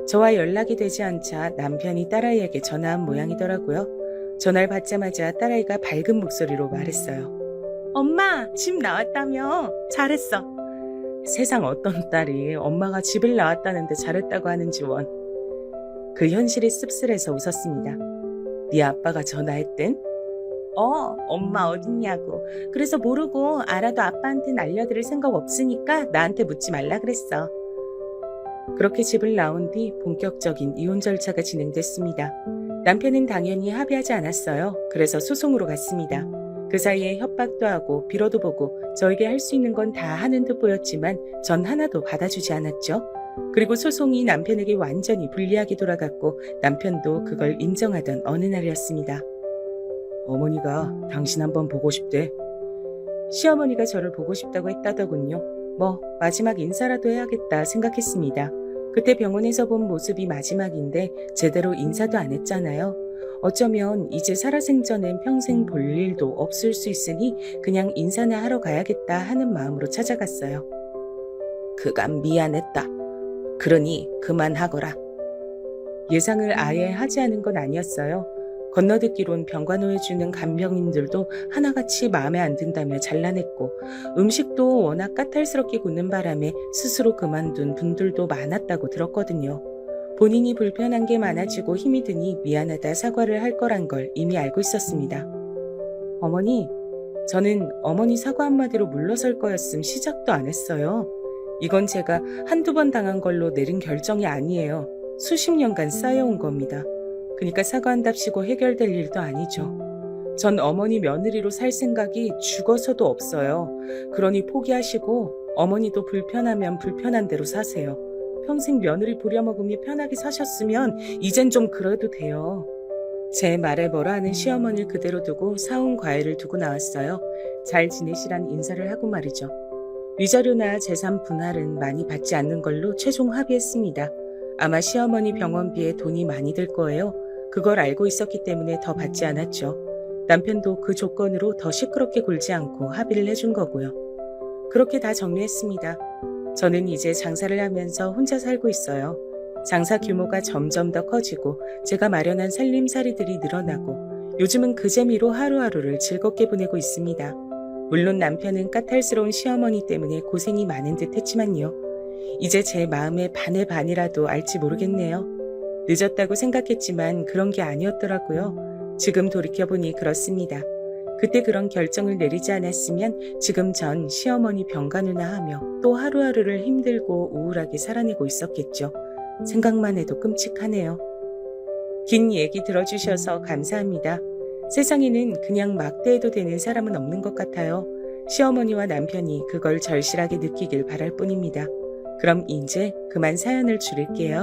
저와 연락이 되지 않자 남편이 딸아이에게 전화한 모양이더라고요. 전화를 받자마자 딸아이가 밝은 목소리로 말했어요. 엄마, 집 나왔다며? 잘했어. 세상 어떤 딸이 엄마가 집을 나왔다는데 잘했다고 하는지 원. 그 현실이 씁쓸해서 웃었습니다. 네 아빠가 전화했댄? 엄마 어딨냐고. 그래서 모르고 알아도 아빠한테는 알려드릴 생각 없으니까 나한테 묻지 말라 그랬어. 그렇게 집을 나온 뒤 본격적인 이혼 절차가 진행됐습니다. 남편은 당연히 합의하지 않았어요. 그래서 소송으로 갔습니다. 그 사이에 협박도 하고 빌어도 보고 저에게 할 수 있는 건 다 하는 듯 보였지만 전 하나도 받아주지 않았죠. 그리고 소송이 남편에게 완전히 불리하게 돌아갔고 남편도 그걸 인정하던 어느 날이었습니다. 어머니가 당신 한번 보고 싶대. 시어머니가 저를 보고 싶다고 했다더군요. 마지막 인사라도 해야겠다 생각했습니다. 그때 병원에서 본 모습이 마지막인데 제대로 인사도 안 했잖아요. 어쩌면 이제 살아생전엔 평생 볼 일도 없을 수 있으니 그냥 인사나 하러 가야겠다 하는 마음으로 찾아갔어요. 그간 미안했다. 그러니 그만하거라. 예상을 아예 하지 않은 건 아니었어요. 건너듣기론 병간호해주는 간병인들도 하나같이 마음에 안 든다며 잘라냈고 음식도 워낙 까탈스럽게 굽는 바람에 스스로 그만둔 분들도 많았다고 들었거든요. 본인이 불편한 게 많아지고 힘이 드니 미안하다 사과를 할 거란 걸 이미 알고 있었습니다. 어머니, 저는 어머니 사과 한마디로 물러설 거였음 시작도 안 했어요. 이건 제가 한두 번 당한 걸로 내린 결정이 아니에요. 수십 년간 쌓여온 겁니다. 그러니까 사과한답시고 해결될 일도 아니죠. 전 어머니 며느리로 살 생각이 죽어서도 없어요. 그러니 포기하시고 어머니도 불편하면 불편한 대로 사세요. 평생 며느리 부려먹으며 편하게 사셨으면 이젠 좀 그래도 돼요. 제 말에 뭐라 하는 시어머니를 그대로 두고 사온 과일을 두고 나왔어요. 잘 지내시란 인사를 하고 말이죠. 위자료나 재산 분할은 많이 받지 않는 걸로 최종 합의했습니다. 아마 시어머니 병원비에 돈이 많이 들 거예요. 그걸 알고 있었기 때문에 더 받지 않았죠. 남편도 그 조건으로 더 시끄럽게 굴지 않고 합의를 해준 거고요. 그렇게 다 정리했습니다. 저는 이제 장사를 하면서 혼자 살고 있어요. 장사 규모가 점점 더 커지고 제가 마련한 살림살이들이 늘어나고 요즘은 그 재미로 하루하루를 즐겁게 보내고 있습니다. 물론 남편은 까탈스러운 시어머니 때문에 고생이 많은 듯 했지만요. 이제 제 마음의 반의 반이라도 알지 모르겠네요. 늦었다고 생각했지만 그런 게 아니었더라고요. 지금 돌이켜보니 그렇습니다. 그때 그런 결정을 내리지 않았으면 지금 전 시어머니 병간호나 하며 또 하루하루를 힘들고 우울하게 살아내고 있었겠죠. 생각만 해도 끔찍하네요. 긴 얘기 들어주셔서 감사합니다. 세상에는 그냥 막대해도 되는 사람은 없는 것 같아요. 시어머니와 남편이 그걸 절실하게 느끼길 바랄 뿐입니다. 그럼 이제 그만 사연을 줄일게요.